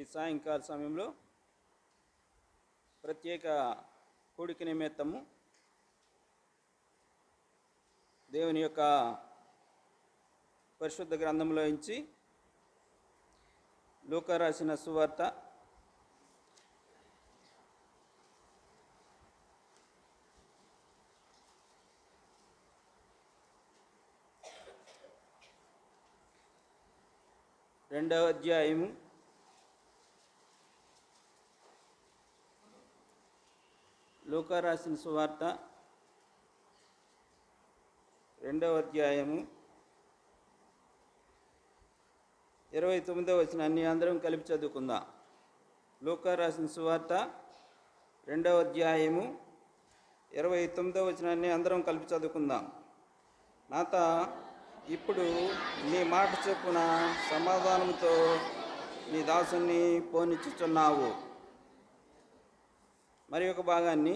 ఈ సాయంకాల సమయంలో ప్రత్యేక కూడిక నిమిత్తము దేవుని యొక్క పరిశుద్ధ గ్రంథంలో నుంచి లూకా రాసిన సువార్త 2వ అధ్యాయము 29వ వచనాన్ని అందరం కలిపి చదువుకుందాం. లూకా రాసిన సువార్త 2వ అధ్యాయము 29వ వచనాన్ని అందరం కలిపి చదువుకుందాం. నాత ఇప్పుడు నీ మాట చొప్పున సమాధానంతో నీ దాసుని పోనిచ్చుచున్నావు. మరి ఒక భాగాన్ని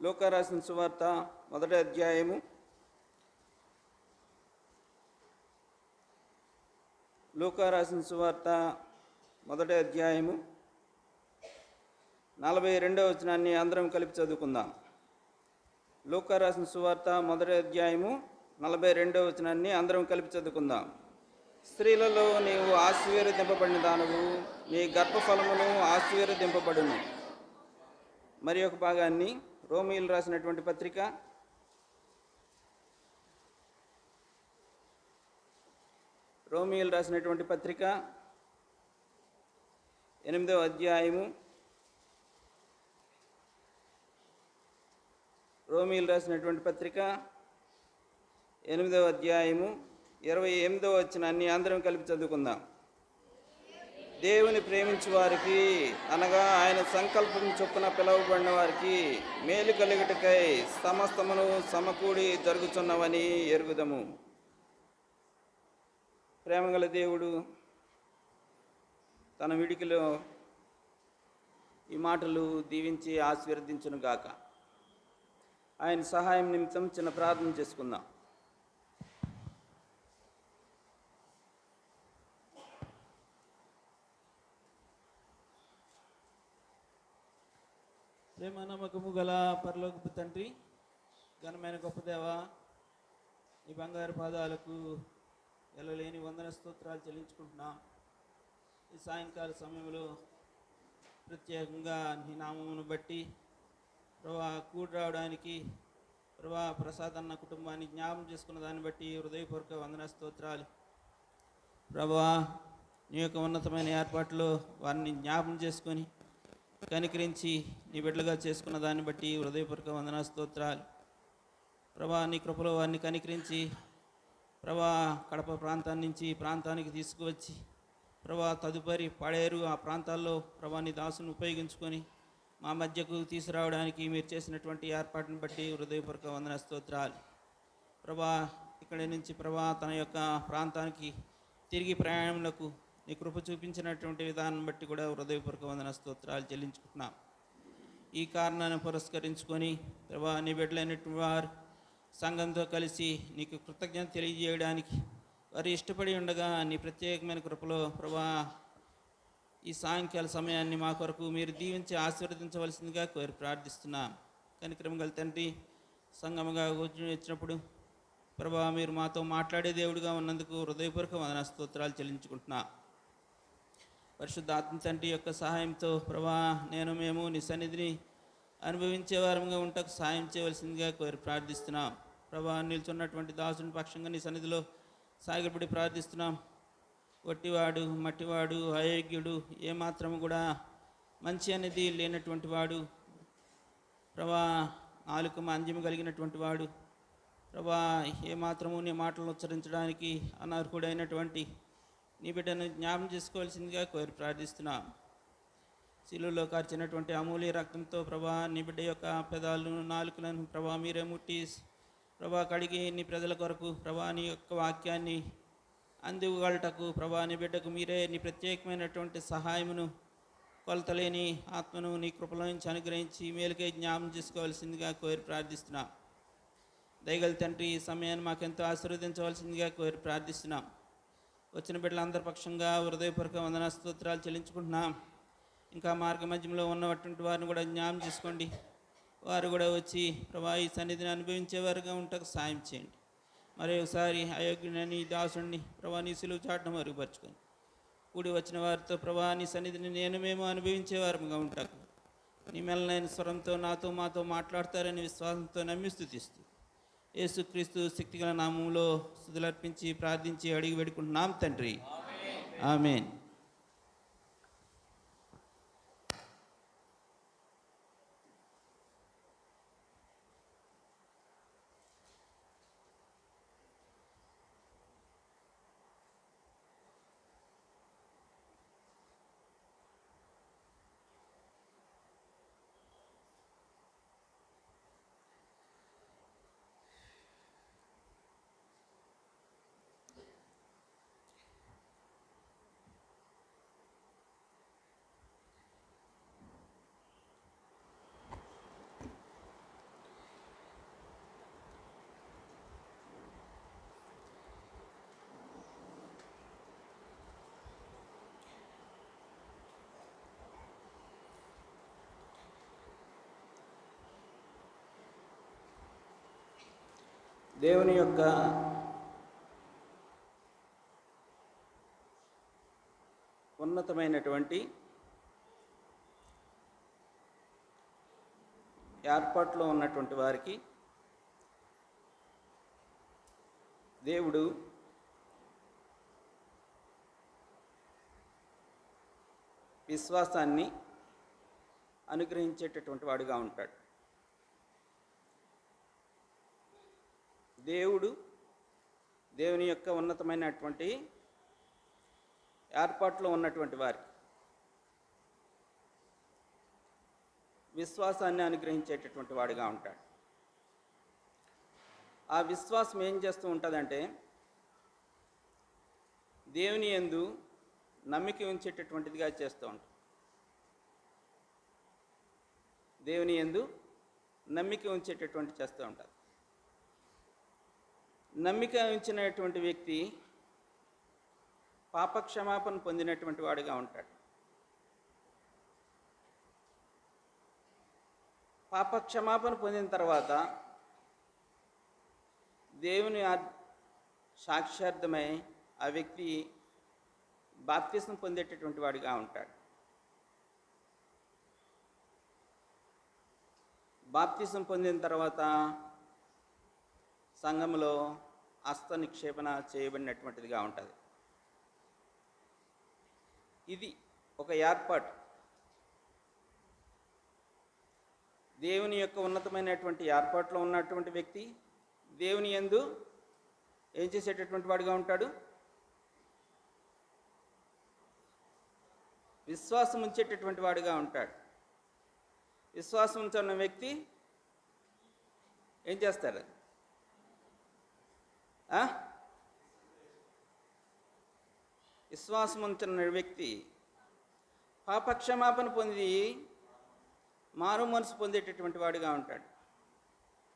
లూకా రాసిన సువార్త 1వ అధ్యాయము 42వ వచనాన్ని అందరం కలిపి చదువుకుందాం. లూకా రాసిన సువార్త 1వ అధ్యాయము 42వ వచనాన్ని అందరం కలిపి చదువుకుందాం. స్త్రీలలో నీవు ఆశీర్వదింపబడిన దానవు, నీ గర్భఫలమును ఆశీర్వదింపబడును. మరి ఒక భాగాన్ని రోమీయులు రాసినటువంటి పత్రిక 8వ అధ్యాయము 28వ వచనాన్ని అందరం కలిపి చదువుకుందాం. దేవుని ప్రేమించు వారికి అనగా ఆయన సంకల్పం చొప్పున పిలువబడిన వారికి మేలు కలుగుటకై సమస్తమును సమకూడి జరుగుతున్నవని ఎరుగుదము. ప్రేమగల దేవుడు తన విడికిలో ఈ మాటలు దీవించి ఆశీర్వదించును గాక. ఆయన సహాయం నిమిత్తం చిన్న ప్రార్థన చేసుకుందాం. ప్రేమ నమ్మకము గల పరలోకపు తండ్రి, ఘనమైన గొప్ప దేవ, ఈ బంగారు పాదాలకు ఎల్లలేని వందన స్తోత్రాలు చెల్లించుకుంటున్నాం. ఈ సాయంకాల సమయంలో ప్రత్యేకంగా నీ నామమును బట్టి ప్రభా కూడి రావడానికి, ప్రభా ప్రసాద్ అన్న కుటుంబాన్ని జ్ఞాపం చేసుకున్న దాన్ని బట్టి హృదయపూర్వక వందన స్తోత్రాలు. ప్రభా నీ యొక్క ఉన్నతమైన ఏర్పాట్లో వారిని జ్ఞాపం చేసుకొని కనికరించి నీ బిడ్డలుగా చేసుకున్న దాన్ని బట్టి హృదయపూర్వక వందన స్తోత్రాలు. ప్రభా నీ కృపలో వారిని కనికరించి ప్రభా కడప ప్రాంతాన్ని నుంచి ప్రాంతానికి తీసుకువచ్చి ప్రభా తదుపరి పడేరు ఆ ప్రాంతాల్లో ప్రభా నీ దాసును ఉపయోగించుకొని మా మధ్యకు తీసుకురావడానికి మీరు చేసినటువంటి ఏర్పాటును బట్టి హృదయపూర్వక వందన స్తోత్రాలు. ప్రభా ఇక్కడి నుంచి ప్రభా తన యొక్క ప్రాంతానికి తిరిగి ప్రయాణంలో నీ కృప చూపించినటువంటి విధానం బట్టి కూడా హృదయపూర్వక వందన స్తోత్రాలు చెల్లించుకుంటున్నాం. ఈ కారణాన్ని పురస్కరించుకొని ప్రభా నీ బిడ్డలైనటువంటి వారు సంఘంతో కలిసి నీకు కృతజ్ఞత తెలియజేయడానికి వారు ఇష్టపడి ఉండగా నీ ప్రత్యేకమైన కృపలో ప్రభా ఈ సాయంకాల సమయాన్ని మా కొరకు మీరు దీవించి ఆశీర్వదించవలసిందిగా కోరి ప్రార్థిస్తున్నాం. కనికరం గల తండ్రి, సంఘముగా వచ్చినప్పుడు ప్రభా మీరు మాతో మాట్లాడే దేవుడిగా ఉన్నందుకు హృదయపూర్వక వందన స్తోత్రాలు చెల్లించుకుంటున్నా. పరిశుద్ధ ఆత్మ తండ్రి యొక్క సహాయంతో ప్రభా మేము నీ సన్నిధిని అనుభవించే వారంగా ఉంటకు సహాయం చేయవలసిందిగా కోరి ప్రార్థిస్తున్నాం. ప్రభా నిల్చున్నటువంటి దాసుని పక్షంగా నీ సన్నిధిలో సాగిపడి ప్రార్థిస్తున్నాం. ఒట్టివాడు, మట్టివాడు, అయోగ్యుడు, ఏమాత్రము కూడా మంచి అనేది లేనటువంటి వాడు, ప్రభా నాలుక మాంద్యము కలిగినటువంటి వాడు, ప్రభా ఏమాత్రము నీ మాటలను ఉచ్చరించడానికి అనర్హుడైనటువంటి నీ బిడ్డను జ్ఞాపం చేసుకోవాల్సిందిగా కోరి ప్రార్థిస్తున్నాం. శిలువలో కార్చినటువంటి అమూల్య రక్తంతో ప్రభా నీ బిడ్డ యొక్క పెదాలను నాలుకలను ప్రభా మీరే ముట్టి ప్రభా కడిగి నీ ప్రజల కొరకు ప్రభా నీ యొక్క వాక్యాన్ని అందివ్వగలటకు ప్రభా నీ బిడ్డకు మీరే నీ ప్రత్యేకమైనటువంటి సహాయమును కొలతలేని ఆత్మను నీ కృపలో నుంచి అనుగ్రహించి మేలుకై జ్ఞాపం చేసుకోవాల్సిందిగా కోరి ప్రార్థిస్తున్నాం. దయగల తండ్రి, ఈ సమయాన్ని మాకెంతో ఆశీర్వదించవలసిందిగా కోరి ప్రార్థిస్తున్నాం. వచ్చిన బిడ్డలందరి పక్షంగా హృదయపూర్వక వందన స్తోత్రాలు చెల్లించుకుంటున్నాం. ఇంకా మార్గ మధ్యంలో ఉన్నటువంటి వారిని కూడా జ్ఞాపకం చేసుకోండి. వారు కూడా వచ్చి ప్రభా ఈ సన్నిధిని అనుభవించేవారుగా ఉంటకు సాయం చేయండి. మరి ఒకసారి అయోగ్యుని దాసుడిని ప్రభా నీ సిలువ చాటును మరుగుపరుచుకొని కూడి వచ్చిన వారితో ప్రభా నీ సన్నిధిని మేము అనుభవించేవారుగా ఉంటాకు నీ మెల్లైన స్వరంతో నాతో మాతో మాట్లాడతారని విశ్వాసంతో నమ్మి స్తుతిస్తూ యేసుక్రీస్తు శక్తిగల నామంలో స్తుతులర్పించి ప్రార్థించి అడిగి వేడుకుంటున్నాం తండ్రి. ఆమేన్. దేవుని యొక్క ఉన్నతమైనటువంటి ఏర్పాట్లో ఉన్నటువంటి వారికి దేవుడు విశ్వాసాన్ని అనుగ్రహించేటటువంటి వాడుగా ఉంటాడు. దేవుని యొక్క ఉన్నతమైనటువంటి ఏర్పాట్లో ఉన్నటువంటి వారికి విశ్వాసాన్ని అనుగ్రహించేటటువంటి వాడుగా ఉంటాడు. ఆ విశ్వాసం ఏం చేస్తూ ఉంటుందంటే దేవుని యందు నమ్మిక ఉంచేటటువంటిదిగా చేస్తూ ఉంటుంది. దేవుని యందు నమ్మిక ఉంచేటటువంటి చేస్తూ ఉంటుంది. నమ్మిక ఉంచినటువంటి వ్యక్తి పాపక్షమాపణ పొందినటువంటి వాడిగా ఉంటాడు. పాపక్షమాపణ పొందిన తర్వాత దేవుని సాక్షార్థమై ఆ వ్యక్తి బాప్తిస్మం పొందేటటువంటి వాడిగా ఉంటాడు. బాప్తిస్మం పొందిన తర్వాత సంఘంలో హస్త నిక్షేపణ చేయబడినటువంటిదిగా ఉంటుంది. ఇది ఒక ఏర్పాటు. దేవుని యొక్క ఉన్నతమైనటువంటి ఏర్పాట్లో ఉన్నటువంటి వ్యక్తి దేవుని యందు ఏం చేసేటటువంటి వాడిగా ఉంటాడు? విశ్వాసం ఉంచేటటువంటి వాడిగా ఉంటాడు. విశ్వాసం ఉంచున్న వ్యక్తి ఏం చేస్తారు? విశ్వాసం ఉంచిన వ్యక్తి పాపక్షమాపణ పొంది మారు మనసు పొందేటటువంటి వాడిగా ఉంటాడు.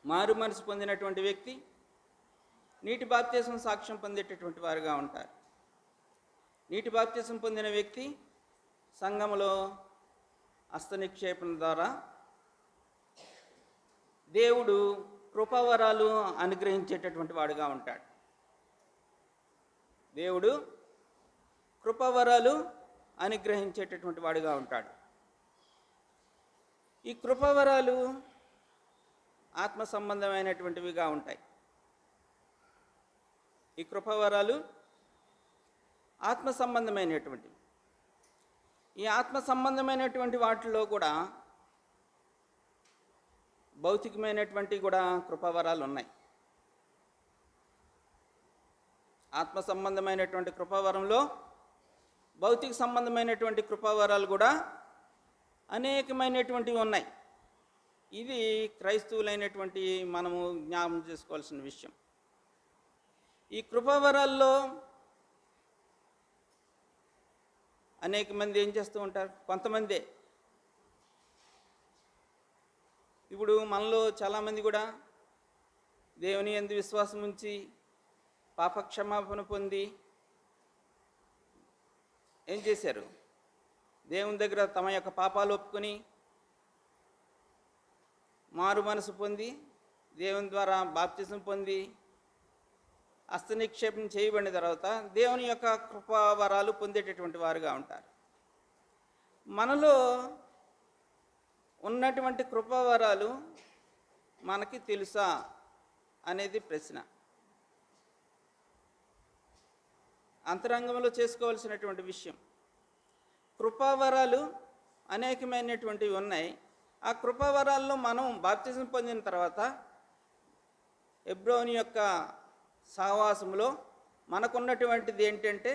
మారు మనసు పొందినటువంటి వ్యక్తి నీటి బాప్తిసం సాక్ష్యం పొందేటటువంటి వారుగా ఉంటారు. నీటి బాప్తిసం పొందిన వ్యక్తి సంఘములో హస్త నిక్షేపణ ద్వారా దేవుడు కృపావరాలు అనుగ్రహించేటటువంటి వాడుగా ఉంటాడు. దేవుడు కృపావరాలు అనుగ్రహించేటటువంటి వాడుగా ఉంటాడు. ఈ కృపావరాలు ఆత్మ సంబంధమైనటువంటివిగా ఉంటాయి. ఈ కృపావరాలు ఆత్మ సంబంధమైనటువంటివి. ఈ ఆత్మ సంబంధమైనటువంటి వాటిలో కూడా భౌతికమైనటువంటి కూడా కృపావరాలు ఉన్నాయి. ఆత్మ సంబంధమైనటువంటి కృపావరంలో భౌతిక సంబంధమైనటువంటి కృపావరాలు కూడా అనేకమైనటువంటివి ఉన్నాయి. ఇది క్రైస్తవులైనటువంటి మనము జ్ఞాపకం చేసుకోవాల్సిన విషయం. ఈ కృపావరాల్లో అనేక మంది ఏం చేస్తూ ఉంటారు? కొంతమందే. ఇప్పుడు మనలో చాలామంది కూడా దేవుని యందు విశ్వాసం ఉంచి పాపక్షమాపణ పొంది ఏం చేశారు? దేవుని దగ్గర తమ యొక్క పాపాలు ఒప్పుకొని మారు మనసు పొంది దేవుని ద్వారా బాప్తిజం పొంది హస్తనిక్షేపం చేయబడిన తర్వాత దేవుని యొక్క కృపావరాలు పొందేటటువంటి వారుగా ఉంటారు. మనలో ఉన్నటువంటి కృపావరాలు మనకి తెలుసా అనేది ప్రశ్న. అంతరంగంలో చేసుకోవాల్సినటువంటి విషయం. కృపావరాలు అనేకమైనటువంటివి ఉన్నాయి. ఆ కృపావరాల్లో మనం బాప్తిజం పొందిన తర్వాత హెబ్రోని యొక్క సహవాసంలో మనకున్నటువంటిది ఏంటంటే,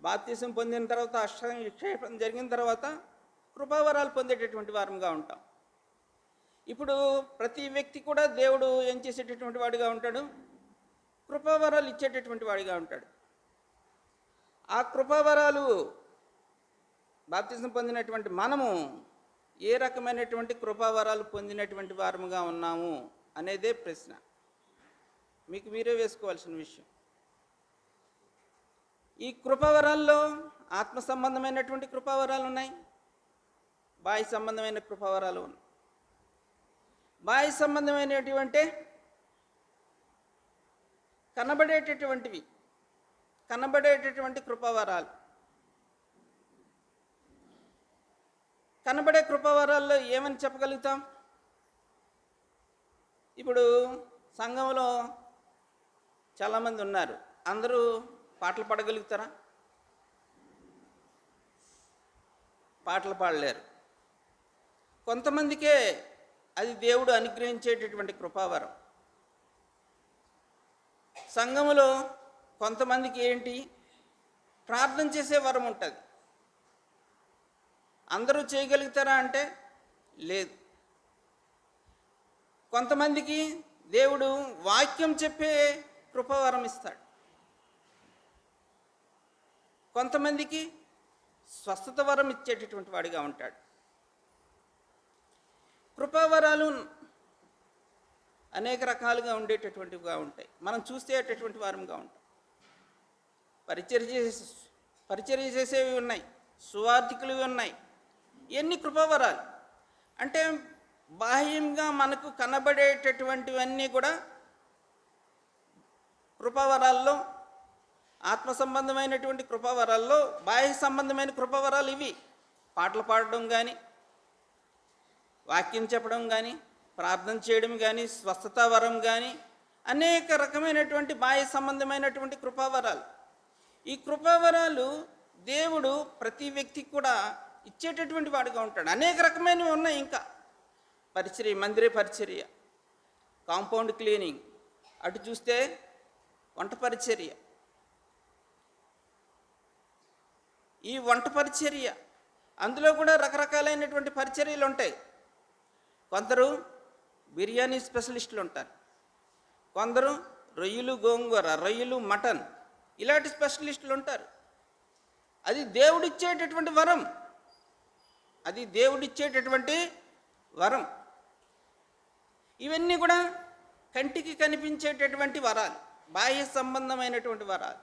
బాప్తిజం పొందిన తర్వాత హస్తనిక్షేపం జరిగిన తర్వాత కృపావరాలు పొందేటటువంటి వారంగా ఉంటాం. ఇప్పుడు ప్రతి వ్యక్తి కూడా దేవుడు ఏం చేసేటటువంటి వాడిగా ఉంటాడు? కృపావరాలు ఇచ్చేటటువంటి వాడిగా ఉంటాడు. ఆ కృపావరాలు బాప్తిజం పొందినటువంటి మనము ఏ రకమైనటువంటి కృపావరాలు పొందినటువంటి వారముగా ఉన్నాము అనేదే ప్రశ్న. మీకు మీరే వేసుకోవాల్సిన విషయం. ఈ కృపావరాల్లో ఆత్మ సంబంధమైనటువంటి కృపావరాలు ఉన్నాయి, బాహ్య సంబంధమైన కృపావరాలు ఉన్నాయి. బాహ్య సంబంధమైనటువంటి కనబడేటటువంటి కృపావరాలు. కనబడే కృపావరాల్లో ఏమని చెప్పగలుగుతాం? ఇప్పుడు సంఘంలో చాలామంది ఉన్నారు, అందరూ పాటలు పాడగలుగుతారా? పాటలు పాడలేరు. కొంతమందికే అది దేవుడు అనుగ్రహించేటటువంటి కృపావరం. సంఘములో కొంతమందికి ఏంటి, ప్రార్థన చేసే వరం ఉంటుంది. అందరూ చేయగలుగుతారా అంటే లేదు. కొంతమందికి దేవుడు వాక్యం చెప్పే కృపావరం ఇస్తాడు. కొంతమందికి స్వస్థత వరం ఇచ్చేటటువంటి వాడిగా ఉంటాడు. కృపావరాలు అనేక రకాలుగా ఉండేటటువంటివిగా ఉంటాయి. మనం చూసేటటువంటి వారంగా ఉంటాం. పరిచర్య చేసేవి ఉన్నాయి, సువార్థికులు ఉన్నాయి. ఎన్ని కృపావరాలు అంటే బాహ్యంగా మనకు కనబడేటటువంటివన్నీ కూడా కృపావరాల్లో, ఆత్మ సంబంధమైనటువంటి కృపావరాల్లో బాహ్య సంబంధమైన కృపావరాలు ఇవి. పాటలు పాడడం కానీ, వాక్యం చెప్పడం కానీ, ప్రార్థన చేయడం కానీ, స్వస్థత వరం కానీ, అనేక రకమైనటువంటి బాహ్య సంబంధమైనటువంటి కృపావరాలు. ఈ కృపావరాలు దేవుడు ప్రతి వ్యక్తికి కూడా ఇచ్చేటటువంటి వాడిగా ఉంటాడు. అనేక రకమైనవి ఉన్నాయి. ఇంకా పరిచర్య, మందిర పరిచర్య, కాంపౌండ్ క్లీనింగ్, అటు చూస్తే వంట పరిచర్య. ఈ వంట పరిచర్య అందులో కూడా రకరకాలైనటువంటి పరిచర్యలు ఉంటాయి. కొందరు బిర్యానీ స్పెషలిస్టులు ఉంటారు, కొందరు రొయ్యలు గోంగూర, రొయ్యలు మటన్, ఇలాంటి స్పెషలిస్టులు ఉంటారు. అది దేవుడిచ్చేటటువంటి వరం. అది దేవుడిచ్చేటటువంటి వరం. ఇవన్నీ కూడా కంటికి కనిపించేటటువంటి వరాలు, బాహ్య సంబంధమైనటువంటి వరాలు.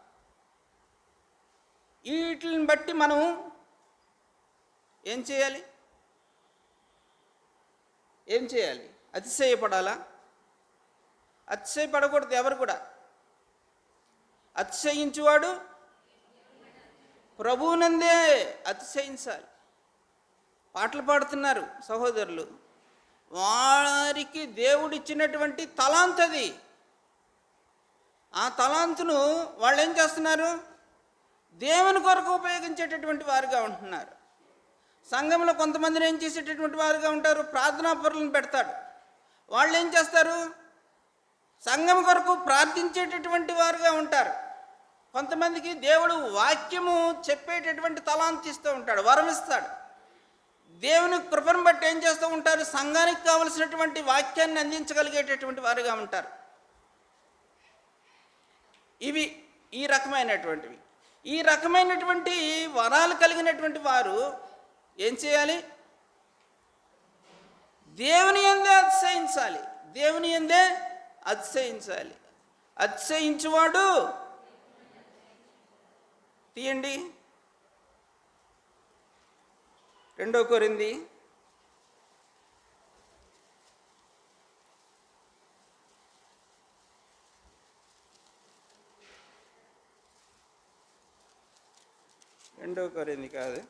వీటిని బట్టి మనం ఏం చేయాలి? అతిశయపడాలా? అతిశయపడకూడదు ఎవరు కూడా. అతిశయించువాడు ప్రభువునందే అతిశయించాలి. పాటలు పాడుతున్నారు సహోదరులు, వారికి దేవుడిచ్చినటువంటి తలాంత్ అది. ఆ తలాంతును వాళ్ళు ఏం చేస్తున్నారు? దేవుని కొరకు ఉపయోగించేటటువంటి వారుగా ఉంటున్నారు. సంఘంలో కొంతమందిని ఏం చేసేటటువంటి వారుగా ఉంటారు? ప్రార్థనా పరులను పెడతాడు. వాళ్ళు ఏం చేస్తారు? సంఘం కొరకు ప్రార్థించేటటువంటి వారుగా ఉంటారు. కొంతమందికి దేవుడు వాక్యము చెప్పేటటువంటి తలాంతు ఇస్తూ ఉంటాడు, వరం ఇస్తాడు. దేవుని కృపను బట్టి ఏం చేస్తూ ఉంటారు? సంఘానికి కావలసినటువంటి వాక్యాన్ని అందించగలిగేటటువంటి వారుగా ఉంటారు. ఇవి ఈ రకమైనటువంటి వరాలు కలిగినటువంటి వారు ఏం చేయాలి? దేవుని యందే అతిశయించాలి. అతిశయించువాడు తీయండి. 2 కొరింథీ 2 కొరింథీ కాదు,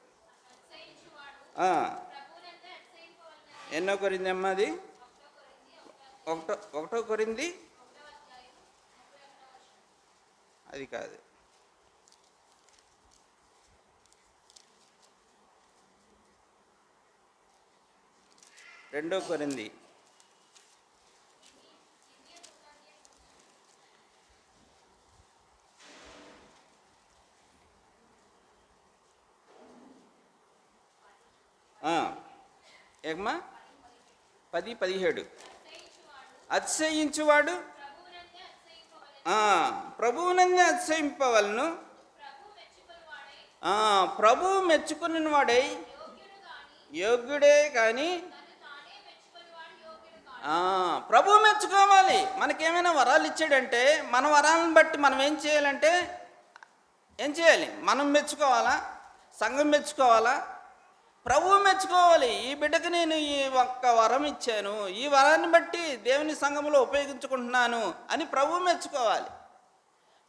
ఎన్నో కొరింథీ అమ్మ అది? 1 కొరింథీ అది కాదు. 2 కొరింథీ 10:17 అతిశయించువాడు ప్రభువునందే అతిశయింపవలను, ప్రభువు మెచ్చుకున్న వాడై యోగ్యుడే కానీ ప్రభువు మెచ్చుకోవాలి. మనకేమైనా వరాలు ఇచ్చాడంటే మన వరాలను బట్టి మనం ఏం చేయాలంటే ఏం చేయాలి? మనం మెచ్చుకోవాలా? సంఘం మెచ్చుకోవాలా? ప్రభువు మెచ్చుకోవాలి. ఈ బిడ్డకు నేను ఈ ఒక్క వరం ఇచ్చాను, ఈ వరాన్ని బట్టి దేవుని సంఘంలో ఉపయోగించుకుంటున్నాను అని ప్రభువు మెచ్చుకోవాలి.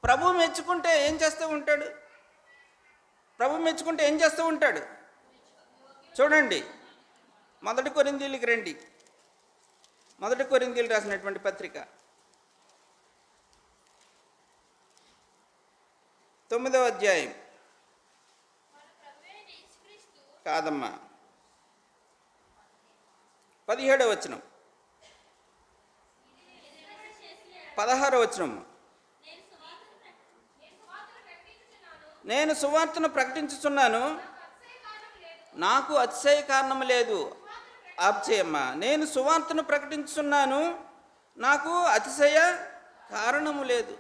ప్రభువు మెచ్చుకుంటే ఏం చేస్తూ ఉంటాడు? ప్రభువు మెచ్చుకుంటే ఏం చేస్తూ ఉంటాడు? చూడండి, 1 కొరింథీలకు రండి. 1 కొరింథీలు రాసినటువంటి పత్రిక 9వ అధ్యాయం కాదమ్మా, 17వ వచనం, 16వ వచనం. నేను సువార్తను ప్రకటించుచున్నాను, నాకు అతిశయ కారణం లేదు. ఆప్చేయమ్మా. నేను సువార్తను ప్రకటించుచున్నాను, నాకు అతిశయ కారణము లేదు.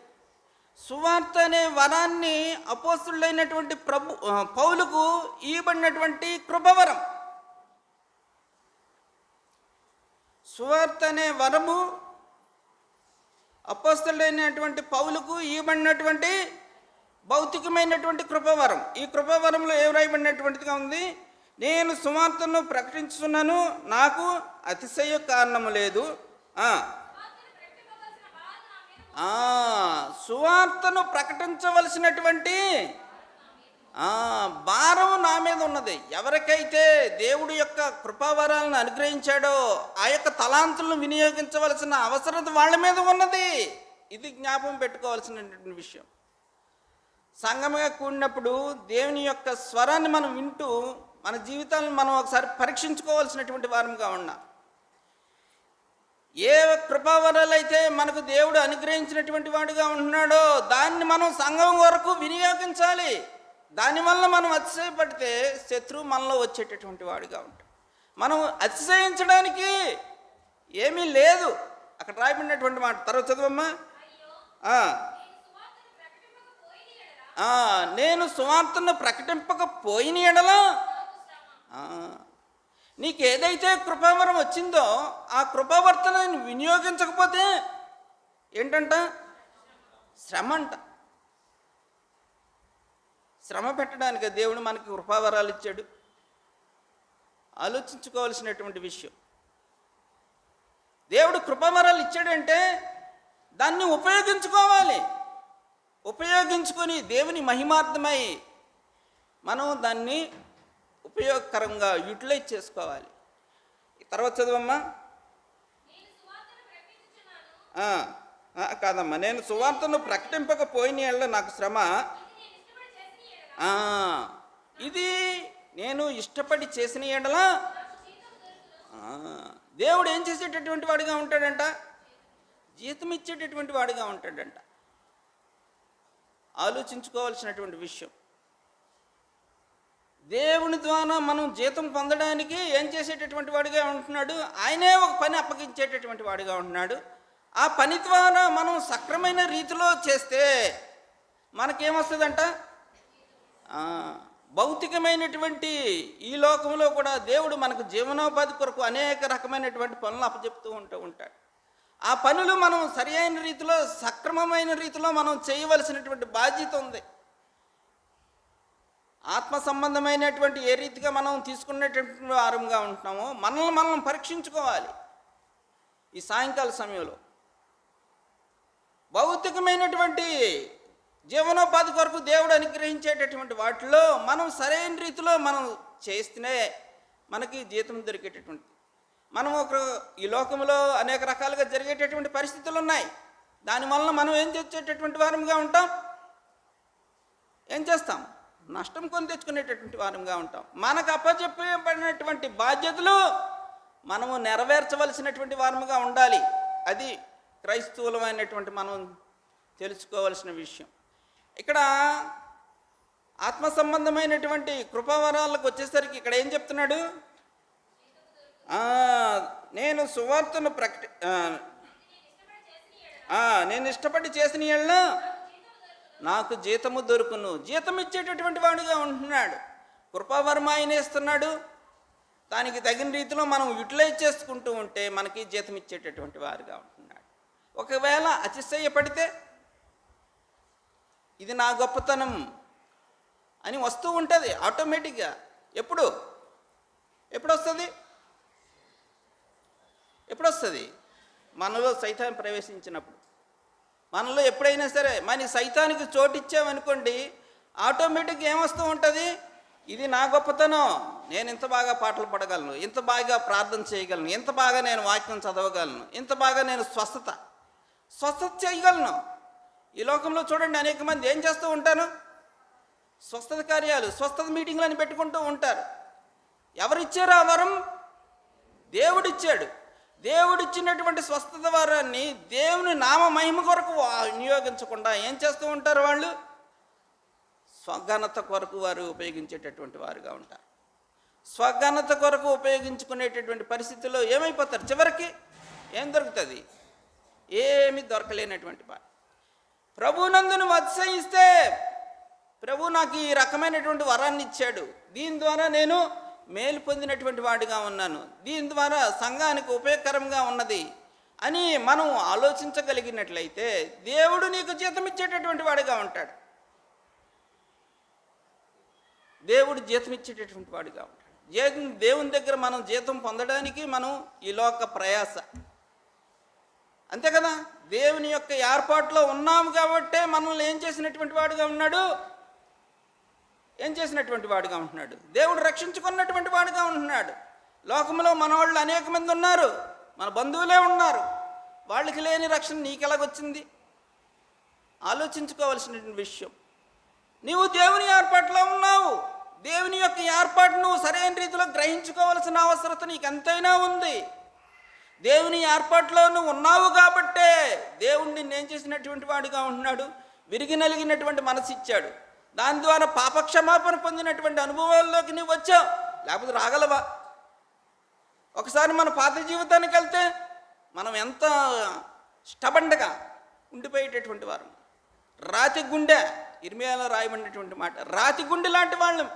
సువార్త అనే వరాన్ని అపోస్తులైనటువంటి పౌలుకు ఇవ్వబడినటువంటి కృపవరం. సువార్త అనే వరము అపోస్తులైనటువంటి పౌలుకు ఇవ్వబడినటువంటి భౌతికమైనటువంటి కృపవరం. ఈ కృపవరంలో ఏం రాయబడినటువంటిదిగా ఉంది? నేను సువార్తను ప్రకటించుతున్నాను, నాకు అతిశయ కారణము లేదు. సువార్తను ప్రకటించవలసినటువంటి భారం నా మీద ఉన్నది. ఎవరికైతే దేవుడి యొక్క కృపావరాలను అనుగ్రహించాడో ఆ యొక్క తలాంతులను వినియోగించవలసిన అవసరం వాళ్ళ మీద ఉన్నది. ఇది జ్ఞాపకం పెట్టుకోవాల్సినటువంటి విషయం. సంఘముగా కూడినప్పుడు దేవుని యొక్క స్వరాన్ని మనం వింటూ మన జీవితాలను మనం ఒకసారి పరీక్షించుకోవాల్సినటువంటి వారంగా ఉన్నాం. ఏ కృపావరాలు అయితే మనకు దేవుడు అనుగ్రహించినటువంటి వాడుగా ఉంటున్నాడో దాన్ని మనం సంఘం వరకు వినియోగించాలి. దానివల్ల మనం అతిశయపడితే శత్రువు మనలో వచ్చేటటువంటి వాడుగా ఉంటాడు. మనం అతిశయించడానికి ఏమీ లేదు. అక్కడ రాయబడినటువంటి మాట తర్వాత చదువమ్మా. నేను సువార్తను ప్రకటింపకపోయిన ఎడల, నీకు ఏదైతే కృపావరం వచ్చిందో ఆ కృపావర్తనని వినియోగించకపోతే ఏంటంట? శ్రమ అంట. శ్రమ పెట్టడానికి దేవుడు మనకి కృపావరాలు ఇచ్చాడు. ఆలోచించుకోవాల్సినటువంటి విషయం. దేవుడు కృపావరాలు ఇచ్చాడంటే దాన్ని ఉపయోగించుకోవాలి. ఉపయోగించుకొని దేవుని మహిమార్థమై మనం దాన్ని ఉపయోగకరంగా యూటిలైజ్ చేసుకోవాలి. తర్వాత చదువమ్మా. కాదమ్మా, నేను సువార్తను ప్రకటింపకపోయిన ఎడల నాకు శ్రమ. ఇది నేను ఇష్టపడి చేసిన ఎడల దేవుడు ఏం చేసేటటువంటి వాడిగా ఉంటాడంట? జీతం ఇచ్చేటటువంటి వాడిగా ఉంటాడంట. ఆలోచించుకోవాల్సినటువంటి విషయం. దేవుని ద్వారా మనం జీతం పొందడానికి ఏం చేసేటటువంటి వాడిగా ఉంటున్నాడు? ఆయనే ఒక పని అప్పగించేటటువంటి వాడిగా ఉంటున్నాడు. ఆ పని ద్వారా మనం సక్రమైన రీతిలో చేస్తే మనకేమొస్తుందంట? భౌతికమైనటువంటి ఈ లోకంలో కూడా దేవుడు మనకు జీవనోపాధి కొరకు అనేక రకమైనటువంటి పనులు అప్పచెప్తూ ఉంటాడు. ఆ పనులు మనం సరి అయిన రీతిలో, సక్రమమైన రీతిలో మనం చేయవలసినటువంటి బాధ్యత ఉంది. ఆత్మ సంబంధమైనటువంటి ఏ రీతిగా మనం తీసుకునేటటువంటి వారంగా ఉంటున్నామో మనల్ని మనం పరీక్షించుకోవాలి. ఈ సాయంకాల సమయంలో భౌతికమైనటువంటి జీవనోపాధి కొరకు దేవుడు అనుగ్రహించేటటువంటి వాటిలో మనం సరైన రీతిలో మనం చేస్తేనే మనకి జీతం దొరికేటటువంటిది. మనం ఈ లోకంలో అనేక రకాలుగా జరిగేటటువంటి పరిస్థితులు ఉన్నాయి. దానివల్ల మనం ఏం తెచ్చేటటువంటి వారంగా ఉంటాం, ఏం చేస్తాం, నష్టం కొని తెచ్చుకునేటటువంటి వారంగా ఉంటాం. మనకు అప్పచెప్పబడినటువంటి బాధ్యతలు మనము నెరవేర్చవలసినటువంటి వారముగా ఉండాలి. అది క్రైస్తవులమైనటువంటి మనం తెలుసుకోవలసిన విషయం. ఇక్కడ ఆత్మ సంబంధమైనటువంటి కృపావరాలకు వచ్చేసరికి ఇక్కడ ఏం చెప్తున్నాడు, నేను సువార్తను నేను ఇష్టపడి చేసిన యెడల నాకు జీతము దొరుకును. జీతం ఇచ్చేటటువంటి వాడుగా ఉంటున్నాడు. కృపావరం ఆయన ఇస్తున్నాడు. దానికి తగిన రీతిలో మనం యూటిలైజ్ చేసుకుంటూ ఉంటే మనకి జీతం ఇచ్చేటటువంటి వారుగా ఉంటున్నాడు. ఒకవేళ అతిశయపడితే ఇది నా గొప్పతనం అని వస్తూ ఉంటుంది ఆటోమేటిక్గా. ఎప్పుడు వస్తుంది? మనలో సైతాన్ ప్రవేశించినప్పుడు. మనలో ఎప్పుడైనా సరే మన సైతానికి చోటు ఇచ్చామనుకోండి, ఆటోమేటిక్గా ఏమొస్తూ ఉంటుంది, ఇది నా గొప్పతనం, నేను ఇంత బాగా పాటలు పడగలను, ఇంత బాగా ప్రార్థన చేయగలను, ఇంత బాగా నేను వాక్యం చదవగలను, ఇంత బాగా నేను స్వస్థత చేయగలను. ఈ లోకంలో చూడండి, అనేక మంది ఏం చేస్తూ ఉంటారు, స్వస్థత కార్యాలు, స్వస్థత మీటింగ్లు అని పెట్టుకుంటూ ఉంటారు. ఎవరిచ్చారు ఆ వరం? దేవుడిచ్చాడు. దేవుడిచ్చినటువంటి స్వస్థత వరాన్ని దేవుని నామ మహిమ కొరకు వినియోగించకుండా ఏం చేస్తూ ఉంటారు, వాళ్ళు స్వఘనత కొరకు వారు ఉపయోగించేటటువంటి వారుగా ఉంటారు. స్వఘనత కొరకు ఉపయోగించుకునేటటువంటి పరిస్థితుల్లో ఏమైపోతారు, చివరికి ఏం దొరుకుతుంది? ఏమీ దొరకలేనటువంటి వారు. ప్రభువునందును అతిశయిస్తే, ప్రభు నాకు ఈ రకమైనటువంటి వరాన్ని ఇచ్చాడు, దీని ద్వారా నేను మేలు పొందినటువంటి వాడిగా ఉన్నాను, దీని ద్వారా సంఘానికి ఉపయోగకరంగా ఉన్నది అని మనం ఆలోచించగలిగినట్లయితే దేవుడు నీకు జీతం ఇచ్చేటటువంటి వాడిగా ఉంటాడు. దేవుడు జీతం ఇచ్చేటటువంటి వాడిగా ఉంటాడు. దేవుని దగ్గర మనం జీతం పొందడానికి మనం ఈ లోక ప్రయాస, అంతే కదా. దేవుని యొక్క ఏర్పాటులో ఉన్నాము కాబట్టే మనల్ని ఏం చేసినటువంటి వాడిగా ఉన్నాడు, దేవుడు రక్షించుకున్నటువంటి వాడిగా ఉంటున్నాడు. లోకంలో మన వాళ్ళు అనేక మంది ఉన్నారు, మన బంధువులే ఉన్నారు, వాళ్ళకి లేని రక్షణ నీకు ఎలాగొచ్చింది? ఆలోచించుకోవాల్సిన విషయం. నీవు దేవుని ఏర్పాటులో ఉన్నావు. దేవుని యొక్క ఏర్పాటు నువ్వు సరైన రీతిలో గ్రహించుకోవాల్సిన అవసరత నీకు ఎంతైనా ఉంది. దేవుని ఏర్పాటులో నువ్వు ఉన్నావు కాబట్టే దేవుడు నిన్నేం చేసినటువంటి వాడిగా ఉంటున్నాడు, విరిగి నలిగినటువంటి మనసు ఇచ్చాడు. దాని ద్వారా పాపక్షమాపణ పొందినటువంటి అనుభవాల్లోకి నువ్వు వచ్చావు, లేకపోతే రాగలవా? ఒకసారి మన పాత జీవితానికి వెళ్తే మనం ఎంత స్టబండ్గా ఉండిపోయేటటువంటి వారు, రాతి గుండె, ఇర్మియాలో రాయబడినటువంటి మాట, రాతి గుండె లాంటి వాళ్ళం.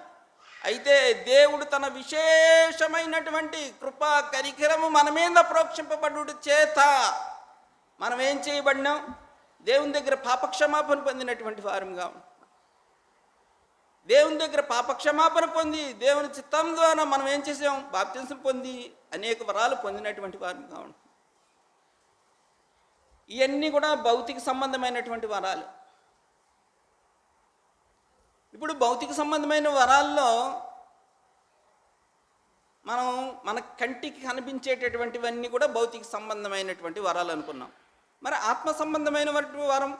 అయితే దేవుడు తన విశేషమైనటువంటి కృపా కరికరము మన మీద ప్రోక్షింపబడుట చేత మనం ఏం చేయబడినాం, దేవుని దగ్గర పాపక్షమాపణ పొందినటువంటి వారంగా ఉంటాం. దేవుని దగ్గర పాపక్షమాపణ పొంది దేవుని చిత్తం ద్వారా మనం ఏం చేసాం, బాప్తిసం పొంది అనేక వరాలు పొందినటువంటి వారంగా ఉంటాం. ఇవన్నీ కూడా భౌతిక సంబంధమైనటువంటి వరాలు. ఇప్పుడు భౌతిక సంబంధమైన వరాల్లో మన కంటికి కనిపించేటటువంటివన్నీ కూడా భౌతిక సంబంధమైనటువంటి వరాలు అనుకున్నాం. మరి ఆత్మ సంబంధమైనటువంటి వరం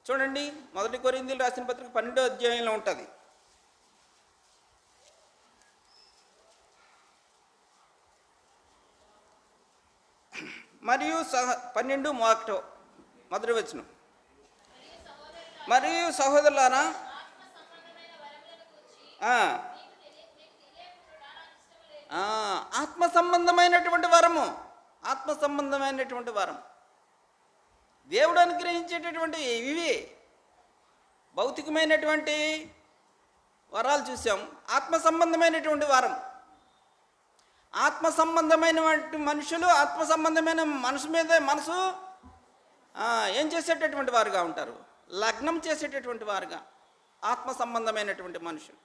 చూడండి, 1 కొరింథీయులకు రాసిన పత్రిక 12వ అధ్యాయంలో ఉంటుంది. మరియు 12:1 మొదటి వచనం, మరియు సహోదరులారా, ఆత్మ సంబంధమైనటువంటి వరము, దేవుడు అనుగ్రహించేటటువంటి ఇవి భౌతికమైనటువంటి వరాలు చూసాం. ఆత్మ సంబంధమైనటువంటి వరం, ఆత్మ సంబంధమైన మనుషులు ఆత్మ సంబంధమైన మనసు ఏం చేసేటటువంటి వారుగా ఉంటారు, లగ్నం చేసేటటువంటి వారుగా ఆత్మ సంబంధమైనటువంటి మనుషులు.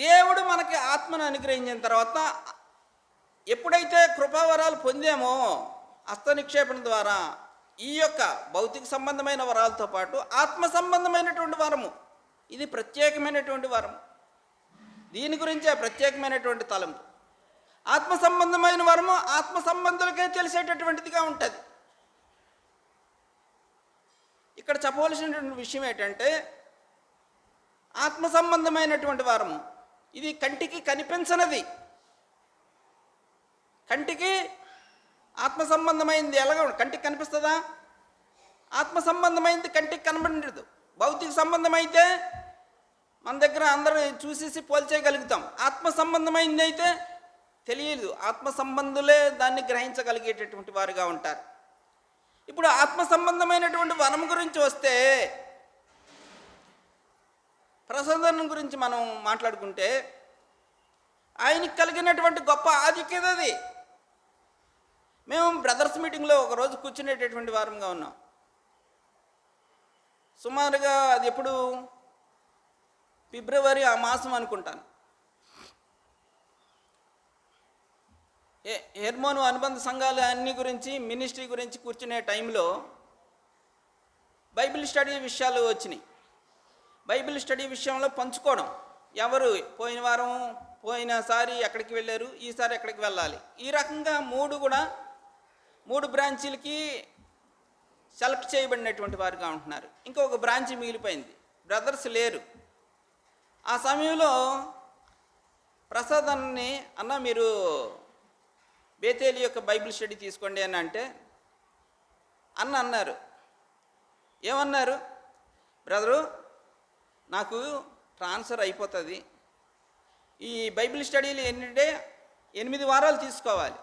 దేవుడు మనకి ఆత్మను అనుగ్రహించిన తర్వాత ఎప్పుడైతే కృపావరాలు పొందామో హస్త నిక్షేపణ ద్వారా ఈ యొక్క భౌతిక సంబంధమైన వరాలతో పాటు ఆత్మ సంబంధమైనటువంటి వరము, ఇది ప్రత్యేకమైనటువంటి వరం. దీని గురించే ప్రత్యేకమైనటువంటి తలంపు. ఆత్మ సంబంధమైన వరము ఆత్మ సంబంధులకే తెలిసేటటువంటిదిగా ఉంటుంది. ఇక్కడ చెప్పవలసినటువంటి విషయం ఏంటంటే, ఆత్మ సంబంధమైనటువంటి వరము ఇది కంటికి కనిపించనిది. కంటికి ఆత్మ సంబంధమైంది ఎలాగ కంటికి కనిపిస్తుందా? ఆత్మ సంబంధమైంది కంటికి కనబడదు. భౌతిక సంబంధమైతే మన దగ్గర అందరూ చూసేసి పోల్చేయగలుగుతాం. ఆత్మ సంబంధమైంది అయితే తెలియదు. ఆత్మ సంబంధులే దాన్ని గ్రహించగలిగేటటువంటి వారుగా ఉంటారు. ఇప్పుడు ఆత్మ సంబంధమైనటువంటి వరం గురించి వస్తే, ప్రసాదం గురించి మనం మాట్లాడుకుంటే, ఆయనకి కలిగినటువంటి గొప్ప ఆధిక్యత అది. మేము బ్రదర్స్ మీటింగ్లో ఒకరోజు కూర్చునేటటువంటి వారంగా ఉన్నాం. సుమారుగా అది ఎప్పుడు ఫిబ్రవరి ఆ మాసం అనుకుంటాను. హెర్మోను అనుబంధ సంఘాలు అన్ని గురించి, మినిస్ట్రీ గురించి కూర్చునే టైంలో బైబిల్ స్టడీ విషయాలు వచ్చినాయి. బైబిల్ స్టడీ విషయంలో పంచుకోవడం, ఎవరు పోయిన వారం పోయినసారి ఎక్కడికి వెళ్ళారు, ఈసారి ఎక్కడికి వెళ్ళాలి, ఈ రకంగా మూడు బ్రాంచీలకి సెలెక్ట్ చేయబడినటువంటి వారుగా ఉంటున్నారు. ఇంకొక బ్రాంచ్ మిగిలిపోయింది, బ్రదర్స్ లేరు. ఆ సమయంలో ప్రసాదాన్ని అన్న మీరు బేతేలి యొక్క బైబిల్ స్టడీ తీసుకోండి అని అంటే అన్నారు. ఏమన్నారు? బ్రదరు నాకు ట్రాన్స్ఫర్ అయిపోతుంది, ఈ బైబిల్ స్టడీలు ఏంటంటే 8 వారాలు తీసుకోవాలి.